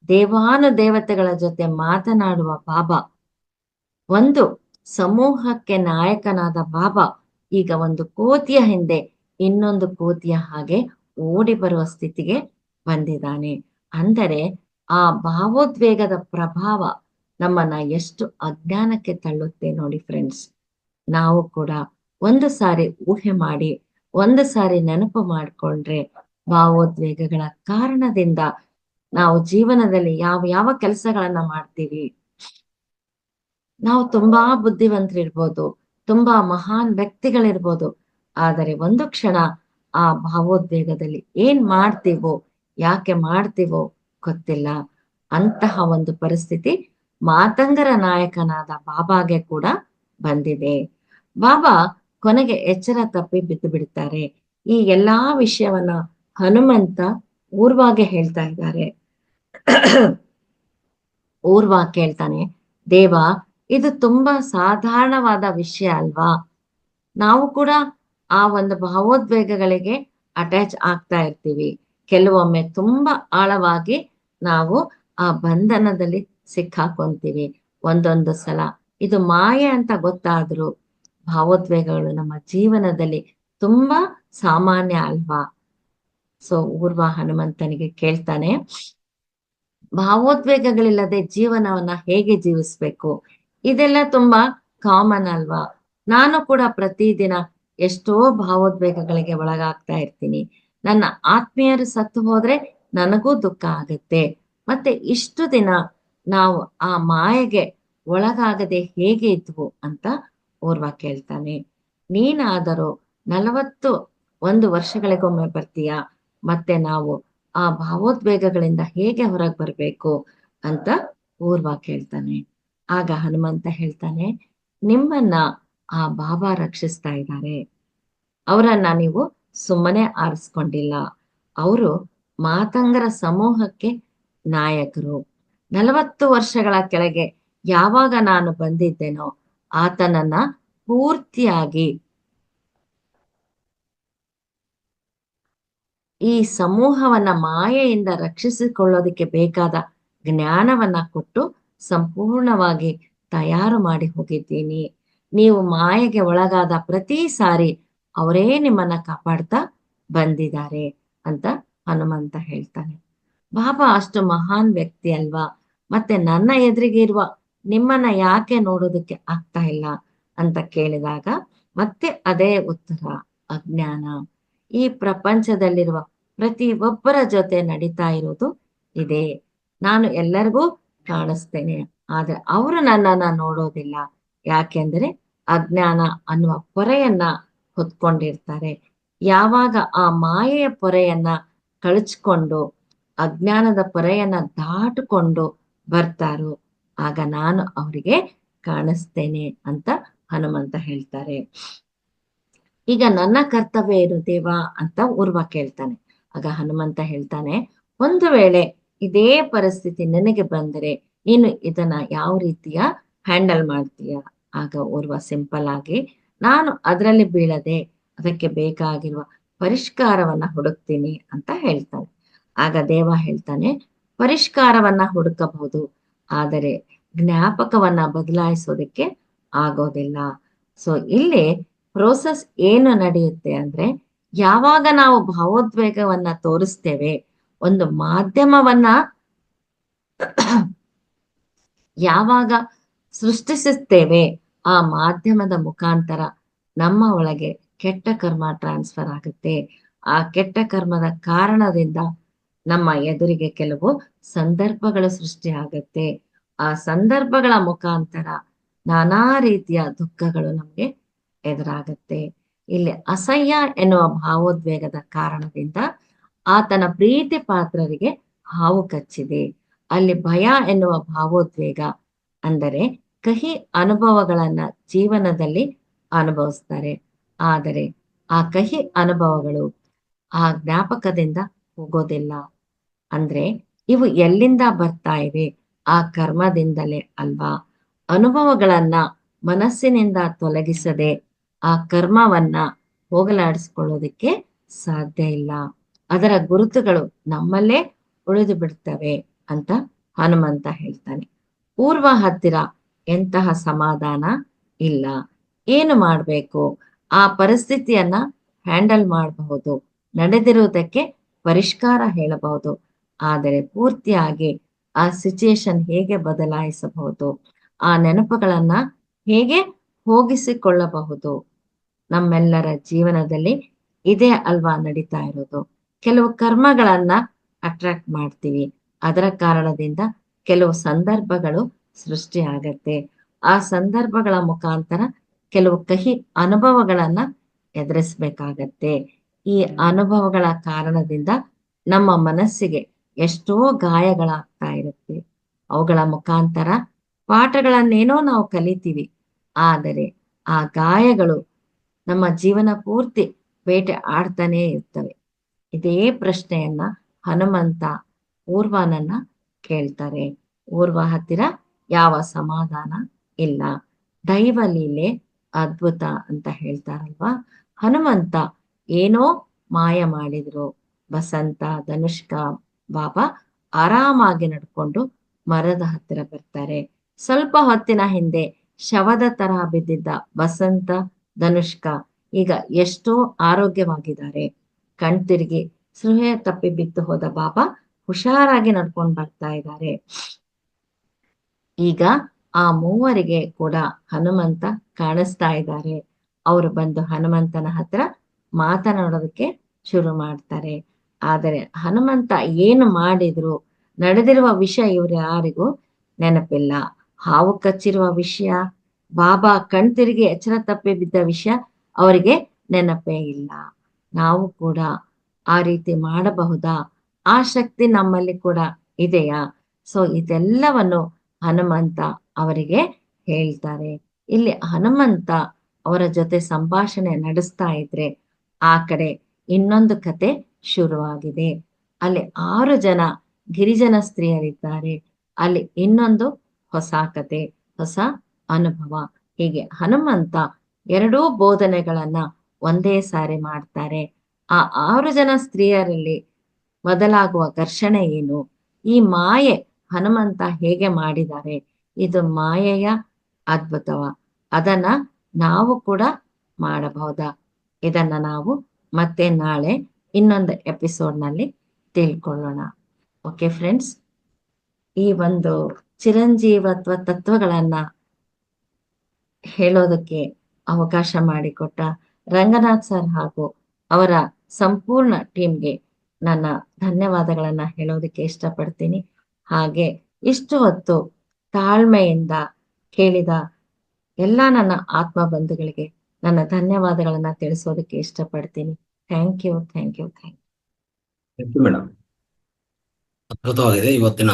[SPEAKER 1] ದೇವಾನುದೇವತೆಗಳ ಜೊತೆ ಮಾತನಾಡುವ ಬಾಬಾ, ಒಂದು ಸಮೂಹಕ್ಕೆ ನಾಯಕನಾದ ಬಾಬಾ ಈಗ ಒಂದು ಕೋತಿಯ ಹಿಂದೆ ಇನ್ನೊಂದು ಕೋತಿಯ ಹಾಗೆ ಓಡಿ ಬರುವ ಸ್ಥಿತಿಗೆ ಬಂದಿದ್ದಾನೆ. ಅಂದರೆ ಆ ಭಾವೋದ್ವೇಗದ ಪ್ರಭಾವ ನಮ್ಮನ್ನ ಎಷ್ಟು ಅಜ್ಞಾನಕ್ಕೆ ತಳ್ಳುತ್ತೆ ನೋಡಿ ಫ್ರೆಂಡ್ಸ್. ನಾವು ಕೂಡ ಒಂದು ಸಾರಿ ಊಹೆ ಮಾಡಿ, ಒಂದು ಸಾರಿ ನೆನಪು ಮಾಡಿಕೊಂಡ್ರೆ ಭಾವೋದ್ವೇಗಗಳ ಕಾರಣದಿಂದ ನಾವು ಜೀವನದಲ್ಲಿ ಯಾವ ಯಾವ ಕೆಲಸಗಳನ್ನ ಮಾಡ್ತೀವಿ. ನಾವು ತುಂಬಾ ಬುದ್ಧಿವಂತರಿರ್ಬೋದು, ತುಂಬಾ ಮಹಾನ್ ವ್ಯಕ್ತಿಗಳಿರ್ಬೋದು, ಆದರೆ ಒಂದು ಕ್ಷಣ ಆ ಭಾವೋದ್ವೇಗದಲ್ಲಿ ಏನ್ ಮಾಡ್ತೀವೋ, ಯಾಕೆ ಮಾಡ್ತೀವೋ ಗೊತ್ತಿಲ್ಲ. ಅಂತಹ ಒಂದು ಪರಿಸ್ಥಿತಿ ಮಾತಂಗರ ನಾಯಕನಾದ ಬಾಬಾಗೆ ಕೂಡ ಬಂದಿದೆ. ಬಾಬಾ ಕೊನೆಗೆ ಎಚ್ಚರ ತಪ್ಪಿ ಬಿದ್ದು ಬಿಡ್ತಾರೆ. ಈ ಎಲ್ಲಾ ವಿಷಯವನ್ನ ಹನುಮಂತ ಊರ್ವಾಗೆ ಹೇಳ್ತಾ ಇದ್ದಾರೆ. ಊರ್ವಾ ಕೇಳ್ತಾನೆ, ದೇವ, ಇದು ತುಂಬಾ ಸಾಧಾರಣವಾದ ವಿಷಯ ಅಲ್ವಾ? ನಾವು ಕೂಡ ಆ ಒಂದು ಭಾವೋದ್ವೇಗಗಳಿಗೆ ಅಟ್ಯಾಚ್ ಆಗ್ತಾ ಇರ್ತೀವಿ. ಕೆಲವೊಮ್ಮೆ ತುಂಬಾ ಆಳವಾಗಿ ನಾವು ಆ ಬಂಧನದಲ್ಲಿ ಸಿಕ್ಕಾಕೊಂತೀವಿ. ಒಂದೊಂದು ಸಲ ಇದು ಮಾಯೆ ಅಂತ ಗೊತ್ತಾದ್ರೂ ಭಾವೋದ್ವೇಗಗಳು ನಮ್ಮ ಜೀವನದಲ್ಲಿ ತುಂಬಾ ಸಾಮಾನ್ಯ ಅಲ್ವಾ? ಸೊ ಊರ್ವ ಹನುಮಂತನಿಗೆ ಕೇಳ್ತಾನೆ, ಭಾವೋದ್ವೇಗಗಳಿಲ್ಲದೆ ಜೀವನವನ್ನ ಹೇಗೆ ಜೀವಿಸ್ಬೇಕು? ಇದೆಲ್ಲ ತುಂಬಾ ಕಾಮನ್ ಅಲ್ವಾ? ನಾನು ಕೂಡ ಪ್ರತಿದಿನ ಎಷ್ಟೋ ಭಾವೋದ್ವೇಗಗಳಿಗೆ ಒಳಗಾಗ್ತಾ ಇರ್ತೀನಿ. ನನ್ನ ಆತ್ಮೀಯರು ಸತ್ತು ಹೋದ್ರೆ ನನಗೂ ದುಃಖ ಆಗುತ್ತೆ. ಮತ್ತೆ ಇಷ್ಟು ದಿನ ನಾವು ಆ ಮಾಯೆಗೆ ಒಳಗಾಗದೆ ಹೇಗೆ ಇದ್ವು ಅಂತ ಊರ್ವ ಕೇಳ್ತಾನೆ. ನೀನಾದರೂ 41 ವರ್ಷಗಳಿಗೊಮ್ಮೆ ಬರ್ತೀಯ, ಮತ್ತೆ ನಾವು ಆ ಭಾವೋದ್ವೇಗಗಳಿಂದ ಹೇಗೆ ಹೊರಗೆ ಬರ್ಬೇಕು ಅಂತ ಊರ್ವ ಕೇಳ್ತಾನೆ. ಆಗ ಹನುಮಂತ ಹೇಳ್ತಾನೆ, ನಿಮ್ಮನ್ನ ಆ ಬಾಬಾ ರಕ್ಷಿಸ್ತಾ ಇದ್ದಾರೆ. ಅವರನ್ನ ನೀವು ಸುಮ್ಮನೆ ಆರಿಸ್ಕೊಂಡಿಲ್ಲ. ಅವರು ಮಾತಂಗರ ಸಮೂಹಕ್ಕೆ ನಾಯಕರು. 40 ವರ್ಷಗಳ ಕೆಳಗೆ ಯಾವಾಗ ನಾನು ಬಂದಿದ್ದೇನೋ ಆತನನ್ನ ಪೂರ್ತಿಯಾಗಿ ಈ ಸಮೂಹವನ್ನ ಮಾಯೆಯಿಂದ ರಕ್ಷಿಸಿಕೊಳ್ಳೋದಕ್ಕೆ ಬೇಕಾದ ಜ್ಞಾನವನ್ನ ಕೊಟ್ಟು ಸಂಪೂರ್ಣವಾಗಿ ತಯಾರು ಮಾಡಿ ಹೋಗಿದ್ದೀನಿ. ನೀವು ಮಾಯೆಗೆ ಒಳಗಾದ ಪ್ರತಿ ಸಾರಿ ಅವರೇ ನಿಮ್ಮನ್ನ ಕಾಪಾಡ್ತಾ ಬಂದಿದ್ದಾರೆ ಅಂತ ಹನುಮಂತ ಹೇಳ್ತಾನೆ. ಬಾಬಾ ಅಷ್ಟು ಮಹಾನ್ ವ್ಯಕ್ತಿ ಅಲ್ವಾ? ಮತ್ತೆ ನನ್ನ ಎದುರಿಗೆ ಇರುವ ನಿಮ್ಮನ್ನ ಯಾಕೆ ನೋಡೋದಕ್ಕೆ ಆಗ್ತಾ ಇಲ್ಲ ಅಂತ ಕೇಳಿದಾಗ ಮತ್ತೆ ಅದೇ ಉತ್ತರ, ಅಜ್ಞಾನ. ಈ ಪ್ರಪಂಚದಲ್ಲಿರುವ ಪ್ರತಿ ಒಬ್ಬರ ಜೊತೆ ನಡೀತಾ ಇರೋದು ಇದೆ. ನಾನು ಎಲ್ಲರಿಗೂ ಕಾಣಿಸ್ತೇನೆ, ಆದ್ರೆ ಅವರು ನನ್ನನ್ನ ನೋಡೋದಿಲ್ಲ. ಯಾಕೆಂದ್ರೆ ಅಜ್ಞಾನ ಅನ್ನುವ ಪೊರೆಯನ್ನ ಹೊತ್ಕೊಂಡಿರ್ತಾರೆ. ಯಾವಾಗ ಆ ಮಾಯೆಯ ಪೊರೆಯನ್ನ ಕಳಚ್ಕೊಂಡು ಅಜ್ಞಾನದ ಪೊರೆಯನ್ನ ದಾಟುಕೊಂಡು ಬರ್ತಾರೋ ಆಗ ನಾನು ಅವರಿಗೆ ಕಾಣಿಸ್ತೇನೆ ಅಂತ ಹನುಮಂತ ಹೇಳ್ತಾರೆ. ಈಗ ನನ್ನ ಕರ್ತವ್ಯ ಏನು ದೇವ ಅಂತ ಊರ್ವ ಕೇಳ್ತಾನೆ. ಆಗ ಹನುಮಂತ ಹೇಳ್ತಾನೆ, ಒಂದು ವೇಳೆ ಇದೇ ಪರಿಸ್ಥಿತಿ ನಿನಗೆ ಬಂದರೆ ನೀನು ಇದನ್ನ ಯಾವ ರೀತಿಯ ಹ್ಯಾಂಡಲ್ ಮಾಡ್ತೀಯ? ಆಗ ಊರ್ವ ಸಿಂಪಲ್ ಆಗಿ, ನಾನು ಅದರಲ್ಲಿ ಬೀಳದೆ ಅದಕ್ಕೆ ಬೇಕಾಗಿರುವ ಪರಿಷ್ಕಾರವನ್ನ ಹುಡುಕ್ತೀನಿ ಅಂತ ಹೇಳ್ತಾನೆ. ಆಗ ದೇವ ಹೇಳ್ತಾನೆ, ಪರಿಷ್ಕಾರವನ್ನ ಹುಡುಕಬಹುದು, ಆದರೆ ಜ್ಞಾಪಕವನ್ನ ಬದಲಾಯಿಸೋದಕ್ಕೆ ಆಗೋದಿಲ್ಲ. ಸೊ ಇಲ್ಲಿ ಪ್ರೋಸೆಸ್ ಏನು ನಡೆಯುತ್ತೆ ಅಂದ್ರೆ, ಯಾವಾಗ ನಾವು ಭಾವೋದ್ವೇಗವನ್ನ ತೋರಿಸ್ತೇವೆ, ಒಂದು ಮಾಧ್ಯಮವನ್ನ ಯಾವಾಗ ಸೃಷ್ಟಿಸುತ್ತೇವೆ, ಆ ಮಾಧ್ಯಮದ ಮುಖಾಂತರ ನಮ್ಮ ಒಳಗೆ ಕೆಟ್ಟ ಕರ್ಮ ಟ್ರಾನ್ಸ್ಫರ್ ಆಗುತ್ತೆ. ಆ ಕೆಟ್ಟ ಕರ್ಮದ ಕಾರಣದಿಂದ ನಮ್ಮ ಎದುರಿಗೆ ಕೆಲವು ಸಂದರ್ಭಗಳು ಸೃಷ್ಟಿ ಆಗುತ್ತೆ. ಆ ಸಂದರ್ಭಗಳ ಮುಖಾಂತರ ನಾನಾ ರೀತಿಯ ದುಃಖಗಳು ನಮಗೆ ಎದುರಾಗುತ್ತೆ. ಇಲ್ಲಿ ಅಸಹ್ಯ ಎನ್ನುವ ಭಾವೋದ್ವೇಗದ ಕಾರಣದಿಂದ ಆತನ ಪ್ರೀತಿ ಪಾತ್ರರಿಗೆ ಹಾವು ಕಚ್ಚಿದೆ. ಅಲ್ಲಿ ಭಯ ಎನ್ನುವ ಭಾವೋದ್ವೇಗ ಅಂದರೆ ಕಹಿ ಅನುಭವಗಳನ್ನ ಜೀವನದಲ್ಲಿ ಅನುಭವಿಸ್ತಾರೆ. ಆದರೆ ಆ ಕಹಿ ಅನುಭವಗಳು ಆ ಜ್ಞಾಪಕದಿಂದ ಹೋಗೋದಿಲ್ಲ. ಅಂದ್ರೆ ಇವು ಎಲ್ಲಿಂದ ಬರ್ತಾ ಇವೆ? ಆ ಕರ್ಮದಿಂದಲೇ ಅಲ್ವಾ? ಅನುಭವಗಳನ್ನ ಮನಸ್ಸಿನಿಂದ ತೊಲಗಿಸದೆ ಆ ಕರ್ಮವನ್ನ ಹೋಗಲಾಡಿಸ್ಕೊಳ್ಳೋದಕ್ಕೆ ಸಾಧ್ಯ ಇಲ್ಲ. ಅದರ ಗುರುತುಗಳು ನಮ್ಮಲ್ಲೇ ಉಳಿದು ಬಿಡ್ತವೆ ಅಂತ ಹನುಮಂತ ಹೇಳ್ತಾನೆ. ಪೂರ್ವ ಹತ್ತಿರ ಎಂತಹ ಸಮಾಧಾನ ಇಲ್ಲ. ಏನು ಮಾಡ್ಬೇಕು? ಆ ಪರಿಸ್ಥಿತಿಯನ್ನ ಹ್ಯಾಂಡಲ್ ಮಾಡಬಹುದು, ನಡೆದಿರುವುದಕ್ಕೆ ಪರಿಷ್ಕಾರ ಹೇಳಬಹುದು, ಆದರೆ ಪೂರ್ತಿಯಾಗಿ ಆ ಸಿಚುಯೇಷನ್ ಹೇಗೆ ಬದಲಾಯಿಸಬಹುದು, ಆ ನೆನಪುಗಳನ್ನ ಹೇಗೆ ಹೋಗಿಸಿಕೊಳ್ಳಬಹುದು? ನಮ್ಮೆಲ್ಲರ ಜೀವನದಲ್ಲಿ ಇದೇ ಅಲ್ವಾ ನಡೀತಾ ಇರೋದು. ಕೆಲವು ಕರ್ಮಗಳನ್ನ ಅಟ್ರಾಕ್ಟ್ ಮಾಡ್ತೀವಿ, ಅದರ ಕಾರಣದಿಂದ ಕೆಲವು ಸಂದರ್ಭಗಳು ಸೃಷ್ಟಿ ಆಗತ್ತೆ. ಆ ಸಂದರ್ಭಗಳ ಮುಖಾಂತರ ಕೆಲವು ಕಹಿ ಅನುಭವಗಳನ್ನ ಎದುರಿಸ್ಬೇಕಾಗತ್ತೆ. ಈ ಅನುಭವಗಳ ಕಾರಣದಿಂದ ನಮ್ಮ ಮನಸ್ಸಿಗೆ ಎಷ್ಟೋ ಗಾಯಗಳಾಗ್ತಾ ಇರುತ್ತೆ. ಅವುಗಳ ಮುಖಾಂತರ ಪಾಠಗಳನ್ನೇನೋ ನಾವು ಕಲಿತೀವಿ, ಆದರೆ ಆ ಗಾಯಗಳು ನಮ್ಮ ಜೀವನ ಪೂರ್ತಿ ಬೇಟೆ ಆಡ್ತಾನೆ ಇರ್ತವೆ. ಇದೇ ಪ್ರಶ್ನೆಯನ್ನ ಹನುಮಂತ ಊರ್ವನನ್ನ ಕೇಳ್ತಾರೆ. ಊರ್ವ ಹತ್ತಿರ ಯಾವ ಸಮಾಧಾನ ಇಲ್ಲ. ದೈವ ಲೀಲೆ ಅದ್ಭುತ ಅಂತ ಹೇಳ್ತಾರಲ್ವಾ? ಹನುಮಂತ ಏನೋ ಮಾಯ ಮಾಡಿದ್ರು. ಬಸಂತ, ಧನುಷ್ಕ, ಬಾಬಾ ಆರಾಮಾಗಿ ನಡ್ಕೊಂಡು ಮರದ ಹತ್ತಿರ ಬರ್ತಾರೆ. ಸ್ವಲ್ಪ ಹೊತ್ತಿನ ಹಿಂದೆ ಶವದ ತರಹ ಬಿದ್ದಿದ್ದ ಬಸಂತ, ಧನುಷ್ಕ ಈಗ ಎಷ್ಟೋ ಆರೋಗ್ಯವಾಗಿದ್ದಾರೆ. ಕಣ್ತಿರುಗಿ ಸ್ಪೃಹೆ ತಪ್ಪಿ ಬಿದ್ದು ಹೋದ ಬಾಬಾ ಹುಷಾರಾಗಿ ನಡ್ಕೊಂಡು ಬರ್ತಾ ಇದ್ದಾರೆ. ಈಗ ಆ ಮೂವರಿಗೆ ಕೂಡ ಹನುಮಂತ ಕಾಣಿಸ್ತಾ ಇದ್ದಾರೆ. ಅವರು ಬಂದು ಹನುಮಂತನ ಹತ್ರ ಮಾತನಾಡೋದಕ್ಕೆ ಶುರು ಮಾಡ್ತಾರೆ. ಆದರೆ ಹನುಮಂತ ಏನು ಮಾಡಿದ್ರು, ನಡೆದಿರುವ ವಿಷಯ ಇವ್ರು ಯಾರಿಗೂ ನೆನಪಿಲ್ಲ. ಹಾವು ಕಚ್ಚಿರುವ ವಿಷಯ, ಬಾಬಾ ಕಣ್ತಿರುಗಿ ಎಚ್ಚರ ತಪ್ಪಿ ಬಿದ್ದ ವಿಷಯ ಅವರಿಗೆ ನೆನಪೇ ಇಲ್ಲ. ನಾವು ಕೂಡ ಆ ರೀತಿ ಮಾಡಬಹುದಾ? ಆ ಶಕ್ತಿ ನಮ್ಮಲ್ಲಿ ಕೂಡ ಇದೆಯಾ? ಸೊ ಇದೆಲ್ಲವನ್ನು ಹನುಮಂತ ಅವರಿಗೆ ಹೇಳ್ತಾರೆ. ಇಲ್ಲಿ ಹನುಮಂತ ಅವರ ಜೊತೆ ಸಂಭಾಷಣೆ ನಡೆಸ್ತಾ ಇದ್ರೆ ಆ ಕಡೆ ಇನ್ನೊಂದು ಕತೆ ಶುರುವಾಗಿದೆ. ಅಲ್ಲಿ 6 ಜನ ಗಿರಿಜನ ಸ್ತ್ರೀಯರಿದ್ದಾರೆ. ಅಲ್ಲಿ ಇನ್ನೊಂದು ಹೊಸ ಕತೆ, ಹೊಸ ಅನುಭವ. ಹೀಗೆ ಹನುಮಂತ ಎರಡೂ ಬೋಧನೆಗಳನ್ನ ಒಂದೇ ಸಾರಿ ಮಾಡ್ತಾರೆ. ಆ 6 ಜನ ಸ್ತ್ರೀಯರಲ್ಲಿ ಮೊದಲಾಗುವ ಘರ್ಷಣೆ ಏನು? ಈ ಮಾಯೆ ಹನುಮಂತ ಹೇಗೆ ಮಾಡಿದ್ದಾರೆ? ಇದು ಮಾಯೆಯ ಅದ್ಭುತವ? ಅದನ್ನ ನಾವು ಕೂಡ ಮಾಡಬಹುದಾ? ಇದನ್ನ ನಾವು ಮತ್ತೆ ನಾಳೆ ಇನ್ನೊಂದು ಎಪಿಸೋಡ್ನಲ್ಲಿ ತಿಳ್ಕೊಳ್ಳೋಣ. ಓಕೆ ಫ್ರೆಂಡ್ಸ್, ಈ ಒಂದು ಚಿರಂಜೀವತ್ವ ತತ್ವಗಳನ್ನ ಹೇಳೋದಕ್ಕೆ ಅವಕಾಶ ಮಾಡಿಕೊಟ್ಟ ರಂಗನಾಥ್ ಸರ್ ಹಾಗೂ ಅವರ ಸಂಪೂರ್ಣ ಟೀಮ್ಗೆ ನನ್ನ ಧನ್ಯವಾದಗಳನ್ನ ಹೇಳೋದಕ್ಕೆ ಇಷ್ಟಪಡ್ತೀನಿ. ಹಾಗೆ ಇಷ್ಟು ಹೊತ್ತು ತಾಳ್ಮೆಯಿಂದ ಕೇಳಿದ ಎಲ್ಲ ನನ್ನ ಆತ್ಮ ಬಂಧುಗಳಿಗೆ ನನ್ನ ಧನ್ಯವಾದಗಳನ್ನ ತಿಳಿಸೋದಕ್ಕೆ ಇಷ್ಟಪಡ್ತೀನಿ. Thank you, thank you, thank
[SPEAKER 2] you madam. ಅದ್ಭುತವಾಗಿದೆ. ಇವತ್ತಿನ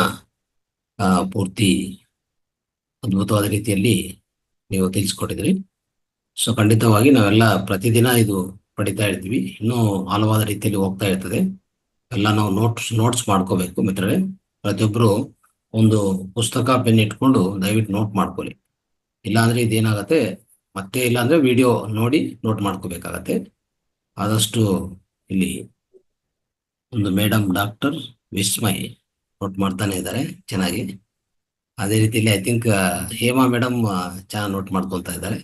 [SPEAKER 2] ಪೂರ್ತಿ ಅದ್ಭುತವಾದ ರೀತಿಯಲ್ಲಿ ನೀವು ತಿಳಿಸ್ಕೊಟ್ಟಿದ್ರಿ. ಸೊ ಖಂಡಿತವಾಗಿ ನಾವೆಲ್ಲ ಪ್ರತಿದಿನ ಇದು ಪಡಿತಾ ಇರ್ತೀವಿ. ಇನ್ನೂ ಹಲವಾದ ರೀತಿಯಲ್ಲಿ ಹೋಗ್ತಾ ಇರ್ತದೆ. ಎಲ್ಲ ನಾವು ನೋಟ್ಸ್ ಮಾಡ್ಕೋಬೇಕು ಮಿತ್ರರೇ. ಪ್ರತಿಯೊಬ್ಬರು ಒಂದು ಪುಸ್ತಕ ಪೆನ್ ಇಟ್ಕೊಂಡು ದಯವಿಟ್ಟು ನೋಟ್ ಮಾಡ್ಕೊಳ್ಳಿ. ಇಲ್ಲಾಂದ್ರೆ ಇದೇನಾಗತ್ತೆ, ಮತ್ತೆ ಇಲ್ಲಾಂದ್ರೆ ವಿಡಿಯೋ ನೋಡಿ ನೋಟ್ ಮಾಡ್ಕೋಬೇಕಾಗತ್ತೆ. ಆದಷ್ಟು ಇಲ್ಲಿ ಒಂದು ಮೇಡಮ್ ಡಾಕ್ಟರ್ ವಿಸ್ಮಯ್ ನೋಟ್ ಮಾಡ್ತಾನೆ ಇದ್ದಾರೆ ಚೆನ್ನಾಗಿ. ಅದೇ ರೀತಿಯಲ್ಲಿ ಐ ಥಿಂಕ್ ಹೇಮಾ ಮೇಡಮ್ ಚೆನ್ನಾಗಿ ನೋಟ್ ಮಾಡ್ಕೊಳ್ತಾ ಇದ್ದಾರೆ.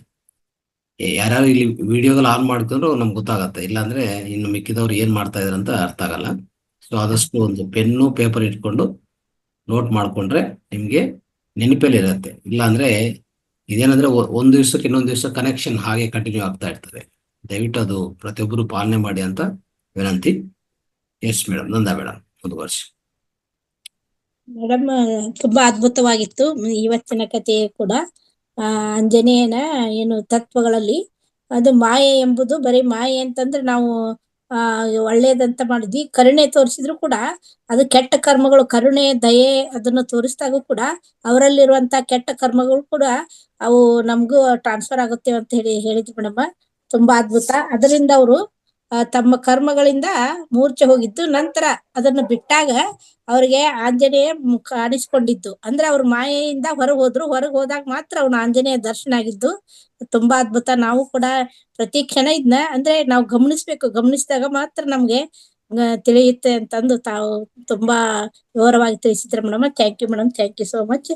[SPEAKER 2] ಯಾರ್ಯಾರು ಇಲ್ಲಿ ವಿಡಿಯೋಗಳು ಆನ್ ಮಾಡ್ಕೊಂಡ್ರು ನಮ್ಗೆ ಗೊತ್ತಾಗತ್ತೆ, ಇಲ್ಲಾಂದ್ರೆ ಇನ್ನು ಮಿಕ್ಕಿದವ್ರು ಏನ್ ಮಾಡ್ತಾ ಇದಾರೆ ಅಂತ ಅರ್ಥ ಆಗಲ್ಲ. ಸೊ ಆದಷ್ಟು ಒಂದು ಪೆನ್ನು ಪೇಪರ್ ಇಟ್ಕೊಂಡು ನೋಟ್ ಮಾಡ್ಕೊಂಡ್ರೆ ನಿಮ್ಗೆ ನೆನಪಲ್ಲಿ ಇರುತ್ತೆ. ಇಲ್ಲಾಂದ್ರೆ ಇದೇನಂದ್ರೆ ಒಂದು ದಿವ್ಸಕ್ಕೆ ಇನ್ನೊಂದು ದಿವಸ ಕನೆಕ್ಷನ್ ಹಾಗೆ ಕಂಟಿನ್ಯೂ ಆಗ್ತಾ ಇರ್ತದೆ. ದಯವಿಟ್ಟು ಅದು ಪ್ರತಿಯೊಬ್ಬರು ಪಾಲನೆ ಮಾಡಿ ಅಂತ ವಿನಂತಿ. ಎಸ್ ಮೇಡಮ್, ನಂದಾ ಮೇಡಮ್ ಮುಂದುವರ್ಸಿ.
[SPEAKER 3] ಮೇಡಮ್, ತುಂಬಾ ಅದ್ಭುತವಾಗಿತ್ತು ಇವತ್ತಿನ ಕಥೆ ಕೂಡ. ಆಂಜನೇಯನ ಏನು ತತ್ವಗಳಲ್ಲಿ ಅದು ಮಾಯೆ ಎಂಬುದು ಬರೀ ಮಾಯೆ ಅಂತಂದ್ರೆ ನಾವು ಒಳ್ಳೇದಂತ ಮಾಡಿದ್ವಿ, ಕರುಣೆ ತೋರಿಸಿದ್ರು ಕೂಡ ಅದು ಕೆಟ್ಟ ಕರ್ಮಗಳು. ಕರುಣೆ ದಯೆ ಅದನ್ನು ತೋರಿಸಿದಾಗೂ ಕೂಡ ಅವರಲ್ಲಿರುವಂತ ಕೆಟ್ಟ ಕರ್ಮಗಳು ಕೂಡ ಅವು ನಮಗೂ ಟ್ರಾನ್ಸ್ಫರ್ ಆಗುತ್ತೆ ಅಂತ ಹೇಳಿದ್ರು ಮೇಡಮ್. ತುಂಬಾ ಅದ್ಭುತ. ಅದರಿಂದ ಅವರು ತಮ್ಮ ಕರ್ಮಗಳಿಂದ ಮೂರ್ಛೆ ಹೋಗಿದ್ದು, ನಂತರ ಅದನ್ನು ಬಿಟ್ಟಾಗ ಅವ್ರಿಗೆ ಆಂಜನೇಯ ಕಾಣಿಸ್ಕೊಂಡಿದ್ದು. ಅಂದ್ರೆ ಅವ್ರ ಮಾಯೆಯಿಂದ ಹೊರಗೆ ಹೋದ್ರು, ಹೊರಗೆ ಹೋದಾಗ ಮಾತ್ರ ಅವ್ನ ಆಂಜನೇಯ ದರ್ಶನ ಆಗಿದ್ದು. ತುಂಬಾ ಅದ್ಭುತ. ನಾವು ಕೂಡ ಪ್ರತಿ ಕ್ಷಣ ಇದನ್ನ ಅಂದ್ರೆ ನಾವು ಗಮನಿಸ್ಬೇಕು, ಗಮನಿಸಿದಾಗ ಮಾತ್ರ ನಮ್ಗೆ ತಿಳಿಯುತ್ತೆ ಅಂತಂದು ತಾವು ತುಂಬಾ ವಿವರವಾಗಿ ತಿಳಿಸಿದ್ರೆ madam. Thank you madam, thank you so much.